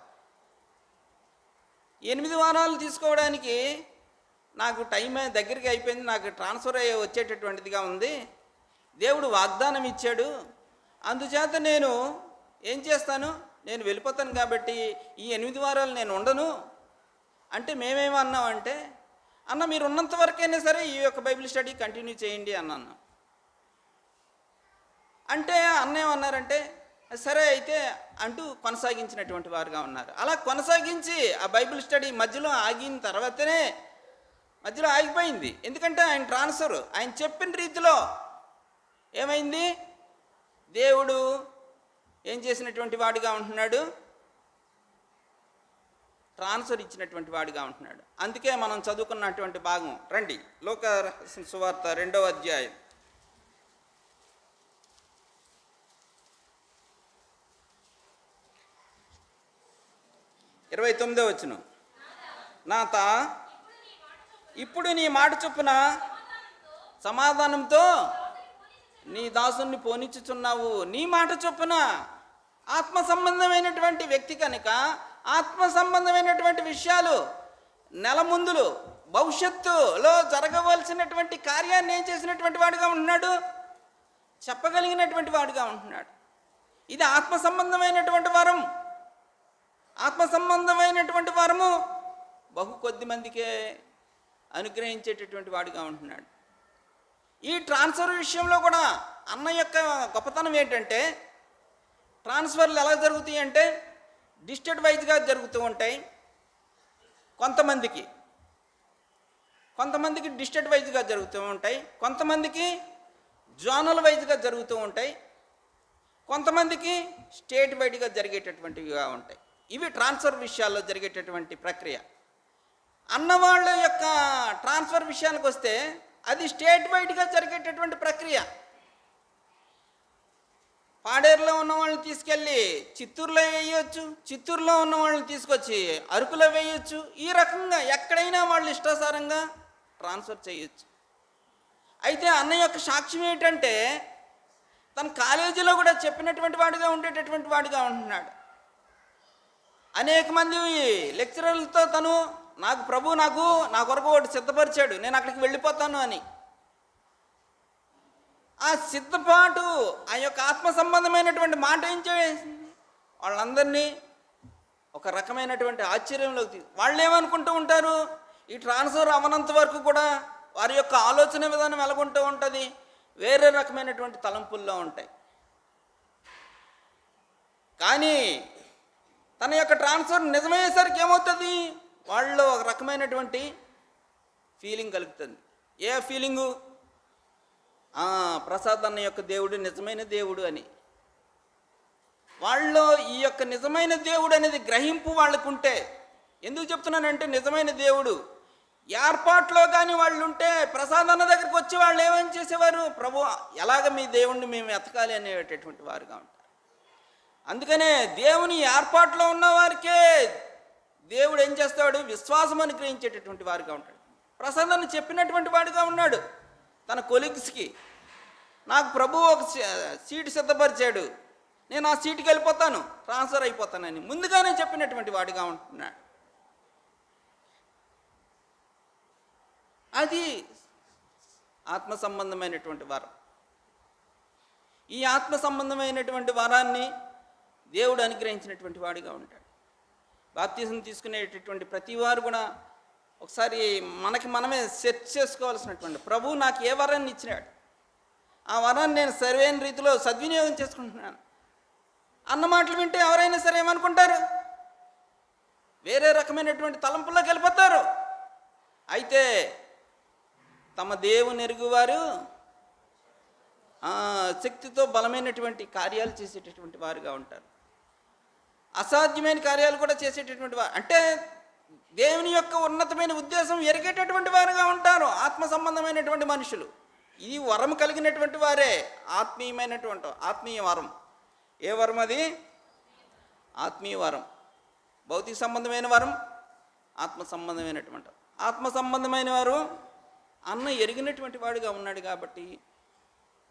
8 వారాలు తీసుకోవడానికి నాకు టైం దగ్గరికి అయిపోయింది, నాకు ట్రాన్స్ఫర్ వచ్చేటటువంటిదిగా ఉంది, దేవుడు వాగ్దానం ఇచ్చాడు, అందుచేత నేను ఏం చేస్తాను, నేను వెళ్ళిపోతాను కాబట్టి ఈ 8 వారాలు నేను ఉండను అంటే మేమేమన్నామంటే, అన్న మీరు ఉన్నంత వరకైనా సరే ఈ యొక్క బైబిల్ స్టడీ కంటిన్యూ చేయండి అన్నాను. అంటే అన్నేమన్నారంటే సరే అయితే అంటూ కొనసాగించినటువంటి వారుగా ఉన్నారు. అలా కొనసాగించి ఆ బైబిల్ స్టడీ మధ్యలో ఆగిన తర్వాతనే మధ్యలో ఆగిపోయింది. ఎందుకంటే ఆయన ట్రాన్స్ఫర్, ఆయన చెప్పిన రీతిలో ఏమైంది, దేవుడు ఏం చేసినటువంటి వాడిగా ఉంటున్నాడు, ట్రాన్స్ఫర్ ఇచ్చినటువంటి వాడిగా ఉంటున్నాడు. అందుకే మనం చదువుకున్నటువంటి భాగం రండి, లోక సువార్త 2వ అధ్యాయం 29వ వచనం. నాత ఇప్పుడు నీ మాట చొప్పున సమాధానంతో నీ దాసుని పోనిచ్చుచున్నావు. నీ మాట చొప్పున ఆత్మ సంబంధమైనటువంటి వ్యక్తి కనుక ఆత్మ సంబంధమైనటువంటి విషయాలు నెల ముందులు భవిష్యత్తులో జరగవలసినటువంటి కార్యాన్ని ఏం చేసినటువంటి వాడుగా ఉంటున్నాడు, చెప్పగలిగినటువంటి వాడుగా ఉంటున్నాడు. ఇది ఆత్మ సంబంధమైనటువంటి వరం. ఆత్మ సంబంధమైనటువంటి వరము బహు కొద్ది మందికే అనుగ్రహించేటటువంటి వాడిగా ఉంటున్నాడు. ఈ ట్రాన్స్ఫర్ విషయంలో కూడా అన్న యొక్క గొప్పతనం ఏంటంటే, ట్రాన్స్ఫర్లు ఎలా జరుగుతాయి అంటే డిస్ట్రిక్ట్ వైజ్గా జరుగుతూ ఉంటాయి. కొంతమందికి డిస్ట్రిక్ట్ వైజ్గా జరుగుతూ ఉంటాయి, కొంతమందికి జోనల్ వైజ్గా జరుగుతూ ఉంటాయి, కొంతమందికి స్టేట్ వైడ్గా జరిగేటటువంటివిగా ఉంటాయి. ఇవి ట్రాన్స్ఫర్ విషయాల్లో జరిగేటటువంటి ప్రక్రియ. అన్నవాళ్ళ యొక్క ట్రాన్స్ఫర్ విషయానికి వస్తే అది స్టేట్ వైడ్గా జరిగేటటువంటి ప్రక్రియ. పాడేరులో ఉన్న వాళ్ళని తీసుకెళ్ళి చిత్తూరులో వేయచ్చు, చిత్తూరులో ఉన్న వాళ్ళని తీసుకొచ్చి అరకులో వేయచ్చు. ఈ రకంగా ఎక్కడైనా వాళ్ళు ఇష్టాసారంగా ట్రాన్స్ఫర్ చేయొచ్చు. అయితే అన్న యొక్క సాక్ష్యం ఏంటంటే, తన కాలేజీలో కూడా చెప్పినటువంటి వాడిగా ఉండేటటువంటి వాడిగా ఉంటున్నాడు. అనేక మంది లెక్చరర్లతో తను ప్రభు నా కొరకు ఒకటి సిద్ధపరిచాడు, నేను అక్కడికి వెళ్ళిపోతాను అని. ఆ సిద్ధపాటు, ఆ యొక్క ఆత్మ సంబంధమైనటువంటి మాట ఏం చేసింది, వాళ్ళందరినీ ఒక రకమైనటువంటి ఆశ్చర్యంలోకి వాళ్ళు ఏమనుకుంటూ ఉంటారు, ఈ ట్రాన్స్ఫర్ అవనంత వరకు కూడా వారి యొక్క ఆలోచన విధానం ఎలాగుంటూ ఉంటుంది, వేరే రకమైనటువంటి తలంపుల్లో ఉంటాయి. కానీ తన యొక్క ట్రాన్స్ఫర్ నిజమయ్యేసరికి ఏమవుతుంది, వాళ్ళలో ఒక రకమైనటువంటి ఫీలింగ్ కలుగుతుంది. ఏ ఫీలింగు? ప్రసాద్ అన్న యొక్క దేవుడు నిజమైన దేవుడు అని. వాళ్ళలో ఈ యొక్క నిజమైన దేవుడు అనేది గ్రహింపు వాళ్ళకుంటే, ఎందుకు చెప్తున్నానంటే నిజమైన దేవుడు ఏర్పాట్లో కానీ వాళ్ళు ఉంటే ప్రసాద్ అన్న దగ్గరికి వచ్చి వాళ్ళు ఏమేమి చేసేవారు, ప్రభు ఎలాగ మీ దేవుణ్ణి మేము ఎతకాలి అనేటటువంటి వారుగా ఉంటారు. అందుకనే దేవుని ఏర్పాట్లో ఉన్న వారికే దేవుడు ఏం చేస్తాడు, విశ్వాసం అనుగ్రహించేటటువంటి వారుగా ఉంటాడు. ప్రసాద్ అన్న చెప్పినటువంటి వాడిగా ఉన్నాడు తన కొలీగ్స్కి, నాకు ప్రభు ఒక సీటు సిద్ధపరిచాడు, నేను ఆ సీటుకి వెళ్ళిపోతాను, ట్రాన్స్ఫర్ అయిపోతానని ముందుగానే చెప్పినటువంటి వాడిగా ఉంటున్నాడు. అది ఆత్మ సంబంధమైనటువంటి వరం. ఈ ఆత్మ సంబంధమైనటువంటి వరాన్ని దేవుడు అనుగ్రహించినటువంటి వాడిగా ఉంటాడు. బాప్తిజం తీసుకునేటటువంటి ప్రతి వారు కూడా ఒకసారి మనకి మనమే సెర్చ్ చేసుకోవాల్సినటువంటి, ప్రభు నాకు ఏ వరాన్ని ఇచ్చినాడు, ఆ వరాన్ని నేను సరైన రీతిలో సద్వినియోగం చేసుకుంటున్నాను అన్న మాటలు వింటే ఎవరైనా సరే ఏమనుకుంటారు, వేరే రకమైనటువంటి తలంపుల్లోకి వెళ్ళిపోతారు. అయితే తమ దేవుని ఎరుగువారు శక్తితో బలమైనటువంటి కార్యాలు చేసేటటువంటి వారుగా ఉంటారు. అసాధ్యమైన కార్యాలు కూడా చేసేటటువంటి వారు, అంటే దేవుని యొక్క ఉన్నతమైన ఉద్దేశం ఎరిగేటటువంటి వారుగా ఉంటారు ఆత్మ సంబంధమైనటువంటి మనుషులు. ఇది వరం కలిగినటువంటి వారే, ఆత్మీయ వరం. ఏ వరం అది? ఆత్మీయ వరం. భౌతిక సంబంధమైన వరం, ఆత్మ సంబంధమైనటువంటి. ఆత్మ సంబంధమైన వారు అన్న ఎరిగినటువంటి వాడుగా ఉన్నాడు కాబట్టి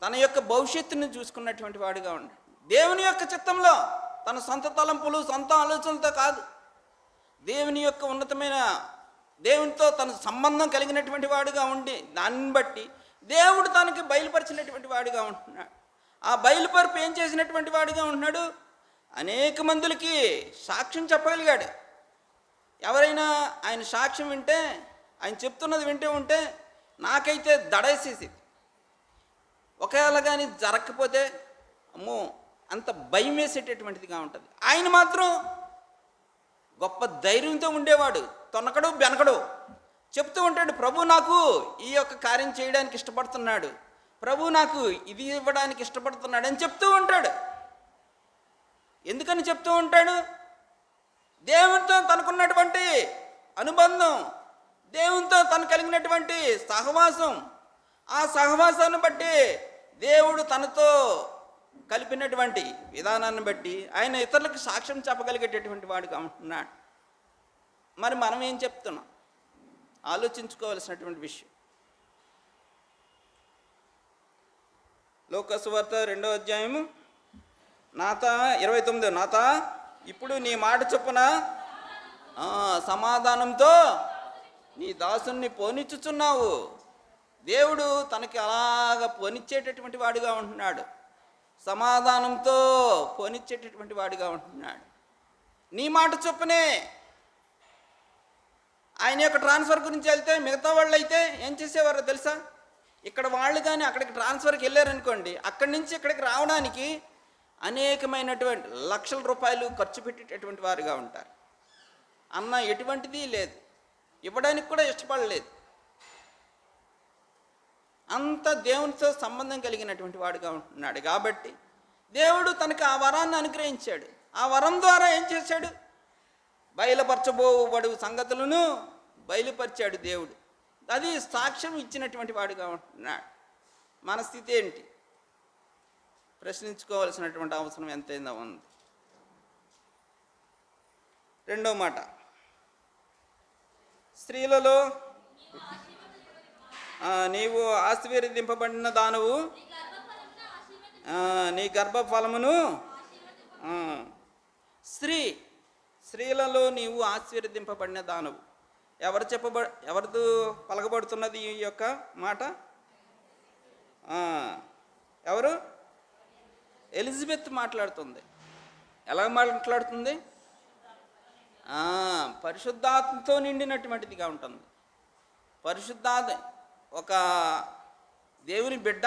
తన యొక్క భవిష్యత్తుని చూసుకున్నటువంటి వాడుగా ఉన్నాడు. దేవుని యొక్క చిత్తంలో తన సొంత తలంపులు, సొంత ఆలోచనలతో కాదు, దేవుని యొక్క ఉన్నతమైన దేవునితో తన సంబంధం కలిగినటువంటి వాడుగా ఉండి దాన్ని బట్టి దేవుడు తనకి బయలుపరిచినటువంటి వాడుగా ఉంటున్నాడు. ఆ బయలుపరుపు ఏం చేసినటువంటి వాడుగా ఉంటున్నాడు, అనేక మందికి సాక్ష్యం చెప్పగలిగాడు. ఎవరైనా ఆయన సాక్ష్యం వింటే, ఆయన చెప్తున్నది వింటూ ఉంటే నాకైతే దడేసేసి, ఒకవేళ కానీ జరగకపోతే అమ్మో అంత భయం వేసేటటువంటిదిగా ఉంటుంది. ఆయన మాత్రం గొప్ప ధైర్యంతో ఉండేవాడు, తొనకడు బెనకడు, చెప్తూ ఉంటాడు, ప్రభు నాకు ఈ యొక్క కార్యం చేయడానికి ఇష్టపడుతున్నాడు, ప్రభు నాకు ఇది ఇవ్వడానికి ఇష్టపడుతున్నాడు అని చెప్తూ ఉంటాడు. ఎందుకని చెప్తూ ఉంటాడు? దేవునితో తనకున్నటువంటి అనుబంధం, దేవునితో తను కలిగినటువంటి సహవాసం, ఆ సహవాసాన్ని బట్టి దేవుడు తనతో కలిపినటువంటి విధానాన్ని బట్టి ఆయన ఇతరులకు సాక్ష్యం చెప్పగలిగేటటువంటి వాడుగా ఉంటున్నాడు. మరి మనం ఏం చెప్తున్నాం? ఆలోచించుకోవలసినటువంటి విషయం. లోకసువార్త 2వ అధ్యాయము 29. నాత ఇప్పుడు నీ మాట చొప్పున సమాధానంతో నీ దాసుని పోనిచ్చుచున్నావు. దేవుడు తనకి అలాగ పోనిచ్చేటటువంటి వాడిగా ఉంటున్నాడు, సమాధానంతో పోనిచ్చేటటువంటి వాడిగా ఉంటున్నాడు. నీ మాట చొప్పునే. ఆయన యొక్క ట్రాన్స్ఫర్ గురించి వెళ్తే మిగతా వాళ్ళు అయితే ఏం చేసేవారో తెలుసా? ఇక్కడ వాళ్ళు కానీ అక్కడికి ట్రాన్స్ఫర్కి వెళ్ళారనుకోండి, అక్కడి నుంచి ఇక్కడికి రావడానికి అనేకమైనటువంటి లక్షల రూపాయలు ఖర్చు పెట్టేటటువంటి వారుగా ఉంటారు. అన్న ఎటువంటిది లేదు, ఇవ్వడానికి కూడా ఇష్టపడలేదు. అంత దేవునితో సంబంధం కలిగినటువంటి వాడుగా ఉంటున్నాడు కాబట్టి దేవుడు తనకు ఆ వరాన్ని అనుగ్రహించాడు. ఆ వరం ద్వారా ఏం చేశాడు? బయలుపరచబోబడు సంగతులను బయలుపరిచాడు దేవుడు. అది సాక్ష్యం ఇచ్చినటువంటి వాడుగా ఉంటున్నాడు. మన స్థితి ఏంటి? ప్రశ్నించుకోవాల్సినటువంటి అవసరం ఎంతైనా ఉంది. 2వ మాట, స్త్రీలలో నీవు ఆశీర్వదింపబడిన దానవు, నీ గర్భఫలమును. స్త్రీలలో నీవు ఆశీర్వదింపబడిన దానవు. ఎవరితో పలకబడుతున్నది ఈ యొక్క మాట? ఎవరు? ఎలిజబెత్ మాట్లాడుతుంది. ఎలా మాట్లాడుతుంది? పరిశుద్ధాత్మతో నిండినటువంటిదిగా ఉంటుంది. పరిశుద్ధాత్మ, ఒక దేవుని బిడ్డ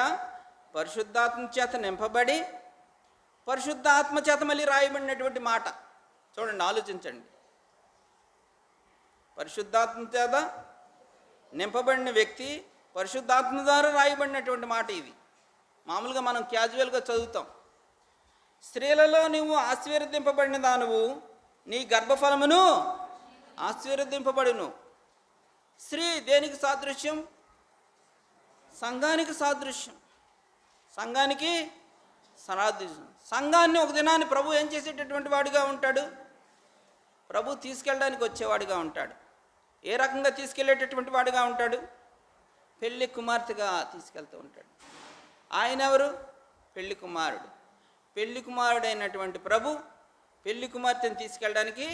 పరిశుద్ధాత్మ చేత నింపబడి పరిశుద్ధ ఆత్మ చేత మళ్ళీ రాయబడినటువంటి మాట. చూడండి, ఆలోచించండి. పరిశుద్ధాత్మ చేత నింపబడిన వ్యక్తి, పరిశుద్ధాత్మ ద్వారా రాయబడినటువంటి మాట ఇది. మామూలుగా మనం క్యాజువల్గా చదువుతాం. స్త్రీలలో నువ్వు ఆశీర్వదింపబడిన దానవు, నీ గర్భఫలమును ఆశీర్వదింపబడును. స్త్రీ దేనికి సాదృశ్యం? సంఘానికి సాదృశ్యం. సంఘానికి సాదృశ్యం. సంఘాన్ని ఒక దినాన్ని ప్రభు ఏం చేసేటటువంటి వాడిగా ఉంటాడు? ప్రభు తీసుకెళ్ళడానికి వచ్చేవాడిగా ఉంటాడు. ఏ రకంగా తీసుకెళ్ళేటటువంటి వాడిగా ఉంటాడు? పెళ్లి కుమార్తెగా తీసుకెళ్తూ ఉంటాడు. ఆయన ఎవరు? పెళ్లి కుమారుడు. పెళ్లి కుమారుడైనటువంటి ప్రభు పెళ్లి కుమార్తెను తీసుకెళ్ళడానికి,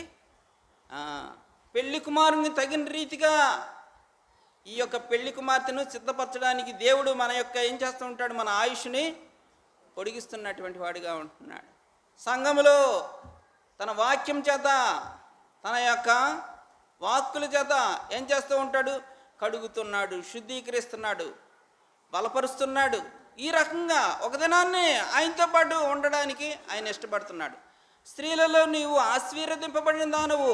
పెళ్లి కుమారుని తగిన రీతిగా ఈ యొక్క పెళ్లి కుమార్తెను సిద్ధపరచడానికి దేవుడు మన యొక్క ఏం చేస్తూ ఉంటాడు? మన ఆయుష్ని పొడిగిస్తున్నటువంటి వాడిగా ఉంటున్నాడు. సంఘములో తన వాక్యం చేత, తన యొక్క వాక్కుల చేత ఏం చేస్తూ ఉంటాడు? కడుగుతున్నాడు, శుద్ధీకరిస్తున్నాడు, బలపరుస్తున్నాడు. ఈ రకంగా ఒక దినాన్ని ఆయనతో పాటు ఉండడానికి ఆయన ఇష్టపడుతున్నాడు. స్త్రీలలో నీవు ఆశీర్వదింపబడిన దానవు.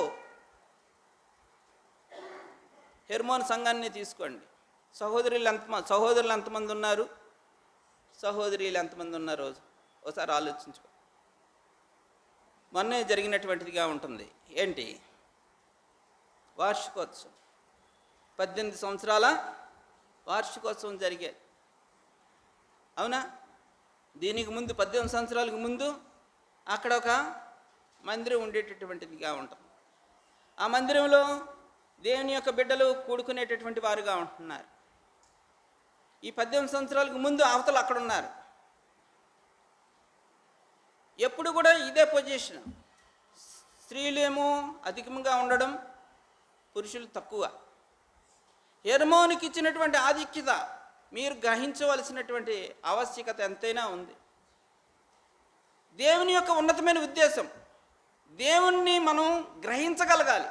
హెర్మోన్ సంఘాన్ని తీసుకోండి. సహోదరులు ఎంతమంది ఉన్నారు? సహోదరులు ఎంతమంది ఉన్నారు? ఒకసారి ఆలోచించుకో. మొన్నే జరిగినటువంటిదిగా ఉంటుంది. ఏంటి? వార్షికోత్సవం. 18 సంవత్సరాల వార్షికోత్సవం జరిగేది. అవునా? దీనికి ముందు 18 సంవత్సరాలకు ముందు అక్కడ ఒక మందిరం ఉండేటటువంటిదిగా ఉంటుంది. ఆ మందిరంలో దేవుని యొక్క బిడ్డలు కూడుకునేటటువంటి వారుగా ఉంటున్నారు. ఈ 18 సంవత్సరాలకు ముందు అవతలు అక్కడ ఉన్నారు. ఎప్పుడు కూడా ఇదే పొజిషన్. స్త్రీలేమో అధికంగా ఉండడం, పురుషులు తక్కువ. హెర్మోనికి ఇచ్చినటువంటి ఆధిక్యత మీరు గ్రహించవలసినటువంటి ఆవశ్యకత ఎంతైనా ఉంది. దేవుని యొక్క ఉన్నతమైన ఉద్దేశం, దేవుణ్ణి మనం గ్రహించగలగాలి.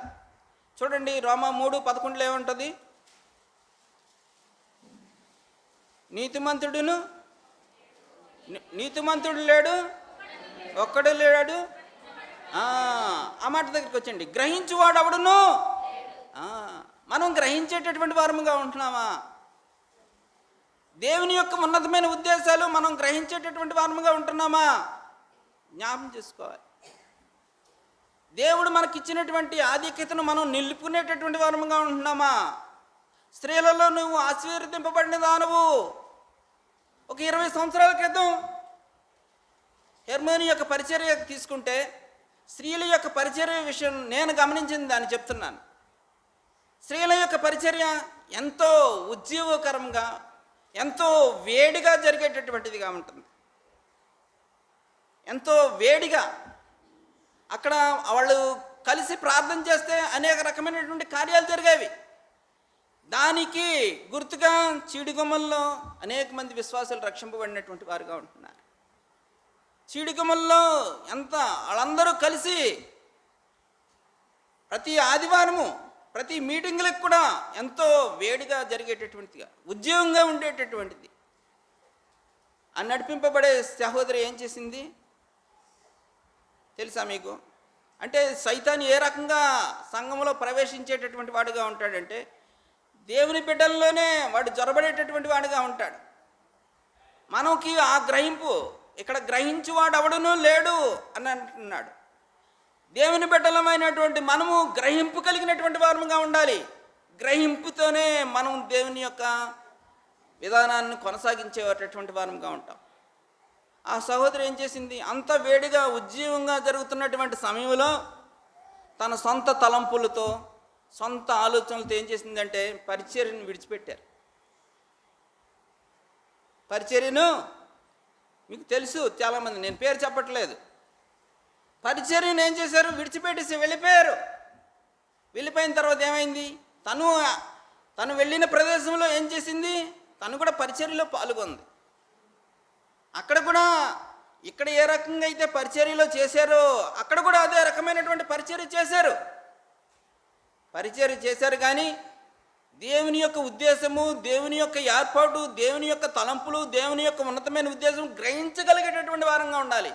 చూడండి, రోమా 3:11 ఏముంటుంది? నీతిమంతుడు లేడు, ఒక్కడు లేడు. ఆ మాట దగ్గరికి వచ్చండి. గ్రహించువాడు ఎవడును? మనం గ్రహించేటటువంటి వారముగా ఉంటున్నామా? దేవుని యొక్క ఉన్నతమైన ఉద్దేశాలు మనం గ్రహించేటటువంటి వారముగా ఉంటున్నామా? జ్ఞాపకం చేసుకోవాలి. దేవుడు మనకిచ్చినటువంటి ఆధిక్యతను మనం నిలుపుకునేటటువంటి వారముగా ఉంటున్నామా? స్త్రీలలో నువ్వు ఆశీర్వదింపబడిన దానవు. ఒక 20 సంవత్సరాల క్రితం హెర్మోని యొక్క పరిచర్య తీసుకుంటే, స్త్రీల యొక్క పరిచర్య విషయం నేను గమనించింది దాన్ని చెప్తున్నాను. స్త్రీల యొక్క పరిచర్య ఎంతో ఉజ్జీవకరంగా, ఎంతో వేడిగా జరిగేటటువంటిదిగా ఉంటుంది. ఎంతో వేడిగా అక్కడ వాళ్ళు కలిసి ప్రార్థన చేస్తే అనేక రకమైనటువంటి కార్యాలు జరిగేవి. దానికి గుర్తుగా చీడిగొమ్మల్లో అనేక మంది విశ్వాసులు రక్షింపబడినటువంటి వారుగా ఉంటున్నారు. చీడిగొమ్మల్లో వాళ్ళందరూ కలిసి ప్రతి ఆదివారము, ప్రతి మీటింగులకు కూడా ఎంతో వేడిగా జరిగేటటువంటిదిగా, ఉద్యోగంగా ఉండేటటువంటిది. ఆ నడిపింపబడే సహోదరి ఏం చేసింది తెలుసా మీకు? అంటే సైతాను ఏ రకంగా సంఘంలో ప్రవేశించేటటువంటి వాడుగా ఉంటాడంటే, దేవుని బిడ్డల్లోనే వాడు జొరబడేటటువంటి వాడుగా ఉంటాడు. మనకి ఆ గ్రహింపు, ఇక్కడ గ్రహించువాడు ఎవడునూ లేడు అని అంటున్నాడు. దేవుని బిడ్డలమైనటువంటి మనము గ్రహింపు కలిగినటువంటి వారముగా ఉండాలి. గ్రహింపుతోనే మనం దేవుని యొక్క విధానాన్ని కొనసాగించేటటువంటి వారముగా ఉంటాం. ఆ సహోదరి ఏం చేసింది? అంత వేడిగా ఉజ్జీవంగా జరుగుతున్నటువంటి సమయంలో తన సొంత తలంపులతో, సొంత ఆలోచనలతో ఏం చేసిందంటే పరిచర్యను విడిచిపెట్టారు. పరిచర్యను మీకు తెలుసు చాలామంది, నేను పేరు చెప్పట్లేదు. పరిచర్యను ఏం చేశారు? విడిచిపెట్టేసి వెళ్ళిపోయారు. వెళ్ళిపోయిన తర్వాత ఏమైంది? తను వెళ్ళిన ప్రదేశంలో ఏం చేసింది? తను కూడా పరిచర్యలో పాల్గొంది. అక్కడ కూడా ఇక్కడ ఏ రకంగా అయితే పరిచర్యలో చేశారో అక్కడ కూడా అదే రకమైనటువంటి పరిచర్య చేశారు. కానీ దేవుని యొక్క ఉద్దేశము, దేవుని యొక్క ఏర్పాటు, దేవుని యొక్క తలంపులు, దేవుని యొక్క ఉన్నతమైన ఉద్దేశం గ్రహించగలిగేటటువంటి వారంగా ఉండాలి.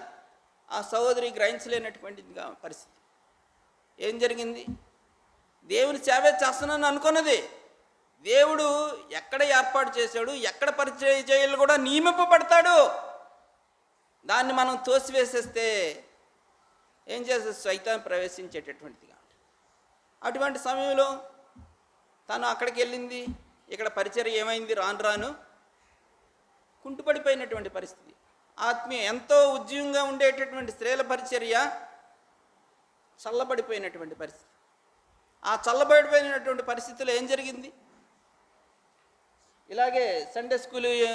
ఆ సహోదరి గ్రహించలేనటువంటిదిగా పరిస్థితి. ఏం జరిగింది? దేవుని సేవే చేస్తున్నాను అనుకున్నది. దేవుడు ఎక్కడ ఏర్పాటు చేశాడు, ఎక్కడ పరిచయం చేయాలి కూడా నియమింపబడతాడు. దాన్ని మనం తోసివేసేస్తే ఏం చేస్తే సైతాన్ ప్రవేశించేటటువంటిదిగా. అటువంటి సమయంలో తను అక్కడికి వెళ్ళింది. ఇక్కడ పరిచర్య ఏమైంది? రాను రాను కుంటుపడిపోయినటువంటి పరిస్థితి. ఆత్మీయ ఎంతో ఉద్యోగంగా ఉండేటటువంటి స్త్రీల పరిచర్య చల్లబడిపోయినటువంటి పరిస్థితి. ఆ చల్లబడిపోయినటువంటి పరిస్థితిలో ఏం జరిగింది? ఇలాగే సండే స్కూల్కి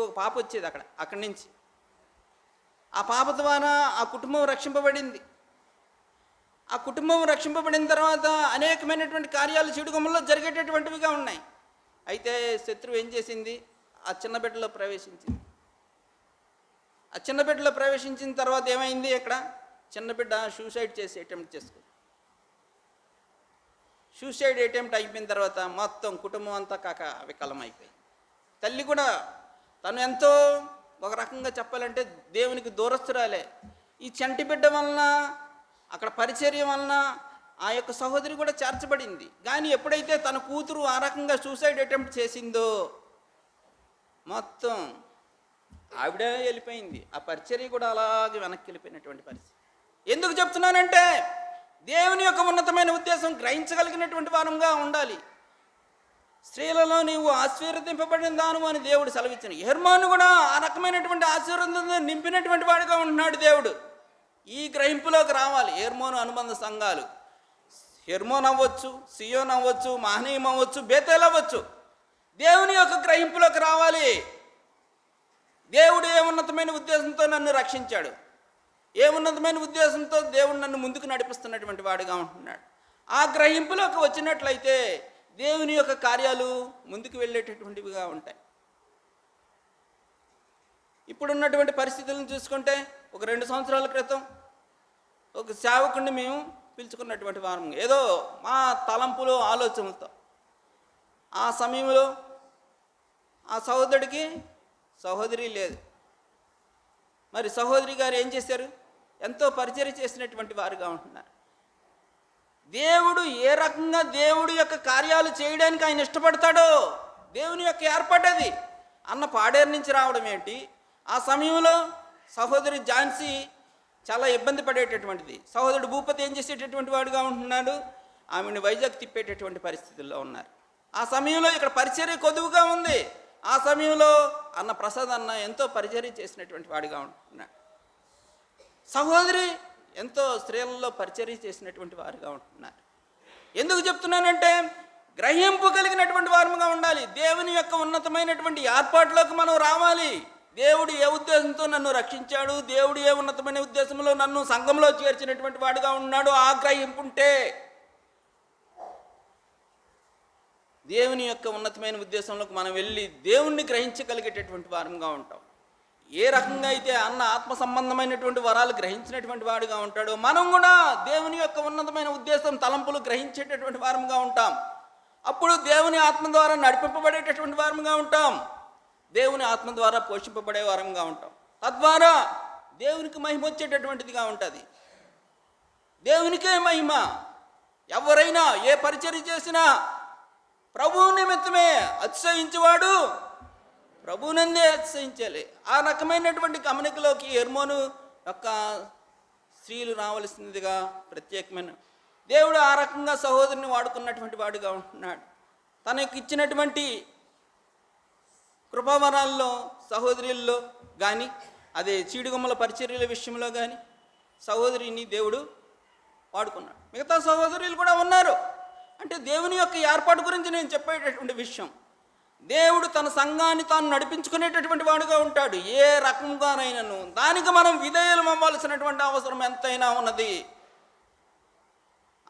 ఒక పాప వచ్చేది అక్కడి నుంచి. ఆ పాప ద్వారా ఆ కుటుంబం రక్షింపబడింది. ఆ కుటుంబం రక్షింపబడిన తర్వాత అనేకమైనటువంటి కార్యాలు చెడుగుమ్మల్లో జరిగేటటువంటివిగా ఉన్నాయి. అయితే శత్రువు ఏం చేసింది? ఆ చిన్న బిడ్డలో ప్రవేశించింది. ఆ చిన్న బిడ్డలో ప్రవేశించిన తర్వాత ఏమైంది? ఇక్కడ చిన్న బిడ్డ సూసైడ్ చేసి అటెంప్ట్ చేసుకుంది. సూసైడ్ అటెంప్ట్ అయిపోయిన తర్వాత మొత్తం కుటుంబం అంతా వికలం అయిపోయింది. తల్లి కూడా తను ఎంతో ఒక రకంగా చెప్పాలంటే దేవునికి దూరస్తురాలే. ఈ చంటి బిడ్డ వలన, అక్కడ పరిచర్య వలన ఆ యొక్క సహోదరి కూడా చేర్చబడింది. కానీ ఎప్పుడైతే తన కూతురు ఆ రకంగా సూసైడ్ అటెంప్ట్ చేసిందో మొత్తం ఆవిడ వెళ్ళిపోయింది. ఆ పరిచర్య కూడా అలాగే వెనక్కి వెళ్ళిపోయినటువంటి పరిస్థితి. ఎందుకు చెప్తున్నానంటే దేవుని యొక్క ఉన్నతమైన ఉద్దేశం గ్రహించగలిగినటువంటి వారంగా ఉండాలి. స్త్రీలలో నీవు ఆశీర్వదింపబడిన దాను అని దేవుడు సెలవిచ్చిన. హెర్మోను కూడా ఆ రకమైనటువంటి ఆశీర్వాదంతో నింపినటువంటి వాడిగా ఉంటున్నాడు దేవుడు. ఈ గ్రహింపులోకి రావాలి. హెర్మోను అనుబంధ సంఘాలు, హెర్మోన్ అవ్వచ్చు, సియోన్ అవ్వచ్చు, మహనీయం అవ్వచ్చు, బేతేల్ అవ్వచ్చు, దేవుని యొక్క గ్రహింపులోకి రావాలి. దేవుడు ఏ ఉన్నతమైన ఉద్దేశంతో నన్ను రక్షించాడు, ఏ ఉన్నతమైన ఉద్దేశంతో దేవుడు నన్ను ముందుకు నడిపిస్తున్నటువంటి వాడిగా ఉంటున్నాడు. ఆ గ్రహింపులోకి వచ్చినట్లయితే దేవుని యొక్క కార్యాలు ముందుకు వెళ్ళేటటువంటివిగా ఉంటాయి. ఇప్పుడున్నటువంటి పరిస్థితులను చూసుకుంటే ఒక 2 సంవత్సరాల క్రితం ఒక సేవకుడిని మేము పిలుచుకున్నటువంటి వారం, ఏదో మా తలంపులు ఆలోచనలతో. ఆ సమయంలో ఆ సహోదరుడికి సహోదరి లేదు. మరి సహోదరి గారు ఏం చేశారు? ఎంతో పరిచర్య చేసినటువంటి వారుగా ఉంటున్నారు. దేవుడు ఏ రకంగా దేవుడి యొక్క కార్యాలు చేయడానికి ఆయన ఇష్టపడతాడో దేవుని యొక్క ఏర్పాటది. అన్న పాడేరు నుంచి రావడం ఏంటి? ఆ సమయంలో సహోదరి ఝాన్సీ చాలా ఇబ్బంది పడేటటువంటిది. సహోదరుడు భూపతి ఏం చేసేటటువంటి వాడుగా ఉంటున్నాడు? ఆమెను వైజాగ్ తిప్పేటటువంటి పరిస్థితుల్లో ఉన్నారు. ఆ సమయంలో ఇక్కడ పరిచర్య కొదువుగా ఉంది. ఆ సమయంలో అన్న ప్రసాద్ అన్న ఎంతో పరిచర్య చేసినటువంటి వాడిగా ఉంటున్నాడు. సహోదరి ఎంతో స్త్రీలలో పరిచర్య చేసినటువంటి వారుగా ఉంటున్నారు. ఎందుకు చెప్తున్నానంటే గ్రహింపు కలిగినటువంటి వారుగా ఉండాలి. దేవుని యొక్క ఉన్నతమైనటువంటి ఏర్పాటులోకి మనం రావాలి. దేవుడు ఏ ఉద్దేశంతో నన్ను రక్షించాడు, దేవుడు ఏ ఉన్నతమైన ఉద్దేశంలో నన్ను సంఘంలో చేర్చినటువంటి వాడుగా ఉన్నాడు, ఆ గ్రహింపు ఉంటే దేవుని యొక్క ఉన్నతమైన ఉద్దేశంలోకి మనం వెళ్ళి దేవుణ్ణి గ్రహించగలిగేటటువంటి వారంగా ఉంటాం. ఏ రకంగా అయితే అన్న ఆత్మ సంబంధమైనటువంటి వరాలు గ్రహించినటువంటి వాడుగా ఉంటాడో మనం కూడా దేవుని యొక్క ఉన్నతమైన ఉద్దేశం తలంపులు గ్రహించేటటువంటి వారంగా ఉంటాం. అప్పుడు దేవుని ఆత్మ ద్వారా నడిపింపబడేటటువంటి వారంగా ఉంటాం. దేవుని ఆత్మ ద్వారా పోషింపబడే వారంగా ఉంటాం. తద్వారా దేవునికి మహిమ వచ్చేటటువంటిదిగా ఉంటుంది. దేవునికే మహిమ. ఎవరైనా ఏ పరిచర్య చేసినా ప్రభువు నిమిత్తమే అతిశయించేవాడు ప్రభువునందే అతిశయించాలి. ఆ రకమైనటువంటి గమనికలోకి హెర్మోను యొక్క స్త్రీలు రావలసిందిగా ప్రత్యేకమైన దేవుడు ఆ రకంగా సహోదరుని వాడుకున్నటువంటి వాడుగా ఉంటున్నాడు. తనకు ఇచ్చినటువంటి కృపావరాల్లో సహోదరుల్లో కానీ అదే చీడుగొమ్మల పరిచర్యల విషయంలో కానీ సహోదరిని దేవుడు వాడుకున్నాడు. మిగతా సహోదరులు కూడా ఉన్నారు. అంటే దేవుని యొక్క ఏర్పాటు గురించి నేను చెప్పేటటువంటి విషయం. దేవుడు తన సంఘాన్ని తాను నడిపించుకునేటటువంటి వాడుగా ఉంటాడు. ఏ రకంగానైనాను దానికి మనం విధేయులు అవ్వాల్సినటువంటి అవసరం ఎంతైనా ఉన్నది.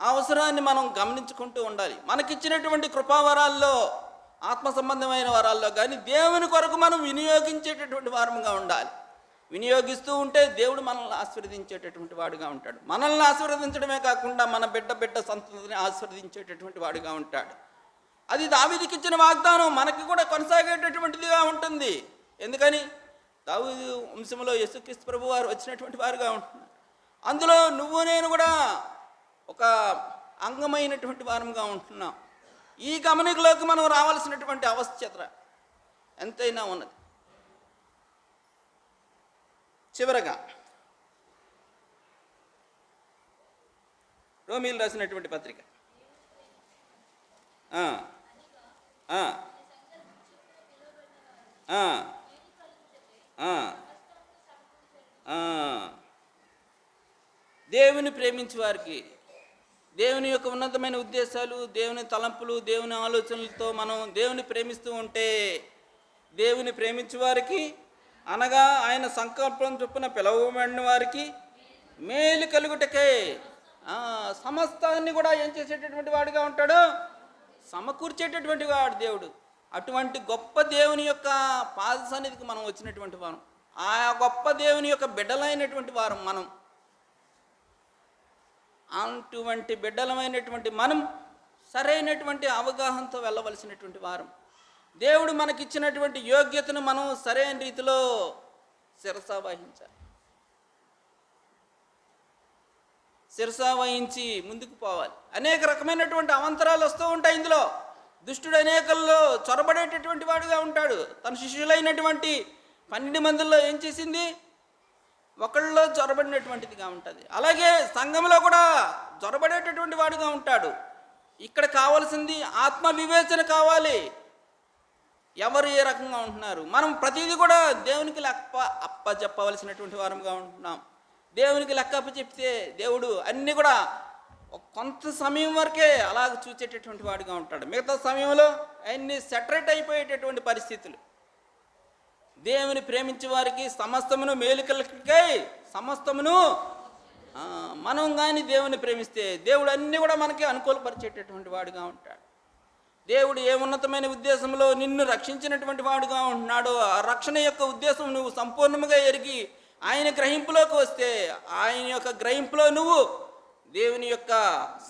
ఆ అవసరాన్ని మనం గమనించుకుంటూ ఉండాలి. మనకిచ్చినటువంటి కృపావరాల్లో ఆత్మ సంబంధమైన వరాల్లో కానీ దేవుని కొరకు మనం వినియోగించేటటువంటి వారముగా ఉండాలి. వినియోగిస్తూ ఉంటే దేవుడు మనల్ని ఆశీర్వదించేటటువంటి వాడుగా ఉంటాడు. మనల్ని ఆశీర్వదించడమే కాకుండా మన బిడ్డ సంతతిని ఆశీర్వదించేటటువంటి వాడుగా ఉంటాడు. అది దావీదుకి ఇచ్చిన వాగ్దానం మనకి కూడా కొనసాగేటటువంటిదిగా ఉంటుంది. ఎందుకని? దావీదు వంశంలో యేసుక్రీస్తు ప్రభు వారు వచ్చినటువంటి వారుగా ఉంటున్నారు. అందులో నువ్వు నేను కూడా ఒక అంగమైనటువంటి వారంగా ఉంటున్నాం. ఈ గమనికలోకి మనం రావాల్సినటువంటి ఆవశ్యకత ఎంతైనా ఉన్నది. చివరగా రోమీలు రాసినటువంటి పత్రిక ఆ, ఆ, ఆ, ఆ, ఆ. దేవుని ప్రేమించే వారికి దేవుని యొక్క ఉన్నతమైన ఉద్దేశాలు, దేవుని తలంపులు, దేవుని ఆలోచనలతో మనం దేవుని ప్రేమిస్తూ ఉంటే, దేవుని ప్రేమించే వారికి అనగా ఆయన సంకల్పం చొప్పున పిలువబడిన వారికి మేలు కలుగుటకే సమస్తాన్ని కూడా ఏం చేసేటటువంటి వాడుగా ఉంటాడు, సమకూర్చేటటువంటి వాడు దేవుడు. అటువంటి గొప్ప దేవుని యొక్క పాద సన్నిధికి మనం వచ్చినటువంటి వారం, ఆ గొప్ప దేవుని యొక్క బిడ్డలైనటువంటి వారం మనం. అటువంటి బిడ్డలమైనటువంటి మనం సరైనటువంటి అవగాహనతో వెళ్ళవలసినటువంటి వారం. దేవుడు మనకిచ్చినటువంటి యోగ్యతను మనం సరైన రీతిలో శిరసా వహించాలి. శిరసా వహించి ముందుకు పోవాలి. అనేక రకమైనటువంటి అవంతరాలు వస్తూ ఉంటాయి. ఇందులో దుష్టుడు అనేకల్లో చొరబడేటటువంటి వాడుగా ఉంటాడు. తన శిష్యులైనటువంటి 12 మందిలో ఏం చేసింది, ఒకళ్ళలో చొరబడినటువంటిదిగా ఉంటుంది. అలాగే సంఘంలో కూడా చొరబడేటటువంటి వాడుగా ఉంటాడు. ఇక్కడ కావాల్సింది ఆత్మ వివేచన కావాలి. ఎవరు ఏ రకంగా ఉంటున్నారు, మనం ప్రతిదీ కూడా దేవునికి అప్ప చెప్పవలసినటువంటి వారంగా ఉంటున్నాం. దేవునికి లెక్క అప్ప చెప్తే దేవుడు అన్నీ కూడా కొంత సమయం వరకే అలాగ చూసేటటువంటి వాడిగా ఉంటాడు. మిగతా సమయంలో అన్నీ సెటరేట్ అయిపోయేటటువంటి పరిస్థితులు. దేవుని ప్రేమించే వారికి సమస్తమును మేలుకలకై సమస్తమును మనం కానీ దేవుని ప్రేమిస్తే దేవుడు అన్నీ కూడా మనకి అనుకూలపరిచేటటువంటి వాడుగా ఉంటాడు. దేవుడు ఏ ఉన్నతమైన ఉద్దేశంలో నిన్ను రక్షించినటువంటి వాడుగా ఉంటున్నాడో ఆ రక్షణ యొక్క ఉద్దేశం నువ్వు సంపూర్ణంగా ఎరిగి ఆయన గ్రహింపులోకి వస్తే, ఆయన యొక్క గ్రహింపులో నువ్వు దేవుని యొక్క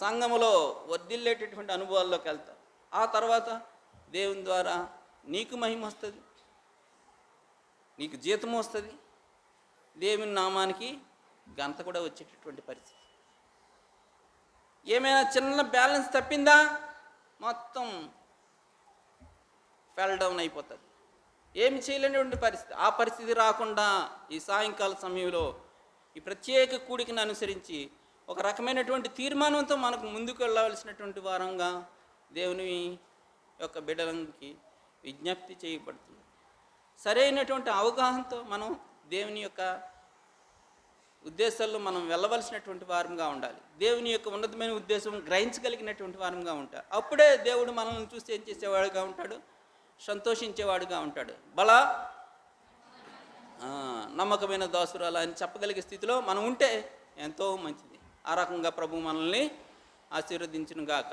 సంఘములో వర్ధిల్లేటటువంటి అనుభవాల్లోకి వెళ్తావు. ఆ తర్వాత దేవుని ద్వారా నీకు మహిమ వస్తుంది, నీకు జీతం వస్తుంది, దేవుని నామానికి గంత కూడా వచ్చేటటువంటి పరిస్థితి. ఏమైనా చిన్న బ్యాలెన్స్ తప్పిందా మొత్తం ఫెల్ డౌన్ అయిపోతుంది. ఏమి చేయలేనటువంటి పరిస్థితి. ఆ పరిస్థితి రాకుండా ఈ సాయంకాల సమయంలో ఈ ప్రత్యేక కూడికను అనుసరించి ఒక రకమైనటువంటి తీర్మానంతో మనకు ముందుకు వెళ్ళవలసినటువంటి వారంగా దేవుని యొక్క బిడ్డలకి విజ్ఞప్తి చేయబడుతుంది. సరైనటువంటి అవగాహనతో మనం దేవుని యొక్క ఉద్దేశాల్లో మనం వెళ్ళవలసినటువంటి వారంగా ఉండాలి. దేవుని యొక్క ఉన్నతమైన ఉద్దేశం గ్రహించగలిగినటువంటి వారంగా ఉంటారు. అప్పుడే దేవుడు మనల్ని చూసి ఏం చేసేవాడుగా ఉంటాడు, సంతోషించేవాడుగా ఉంటాడు. బలా నమ్మకమైన దాసురాలు అని చెప్పగలిగే స్థితిలో మనం ఉంటే ఎంతో మంచిది. ఆ రకంగా ప్రభు మనల్ని ఆశీర్వదించును గాక.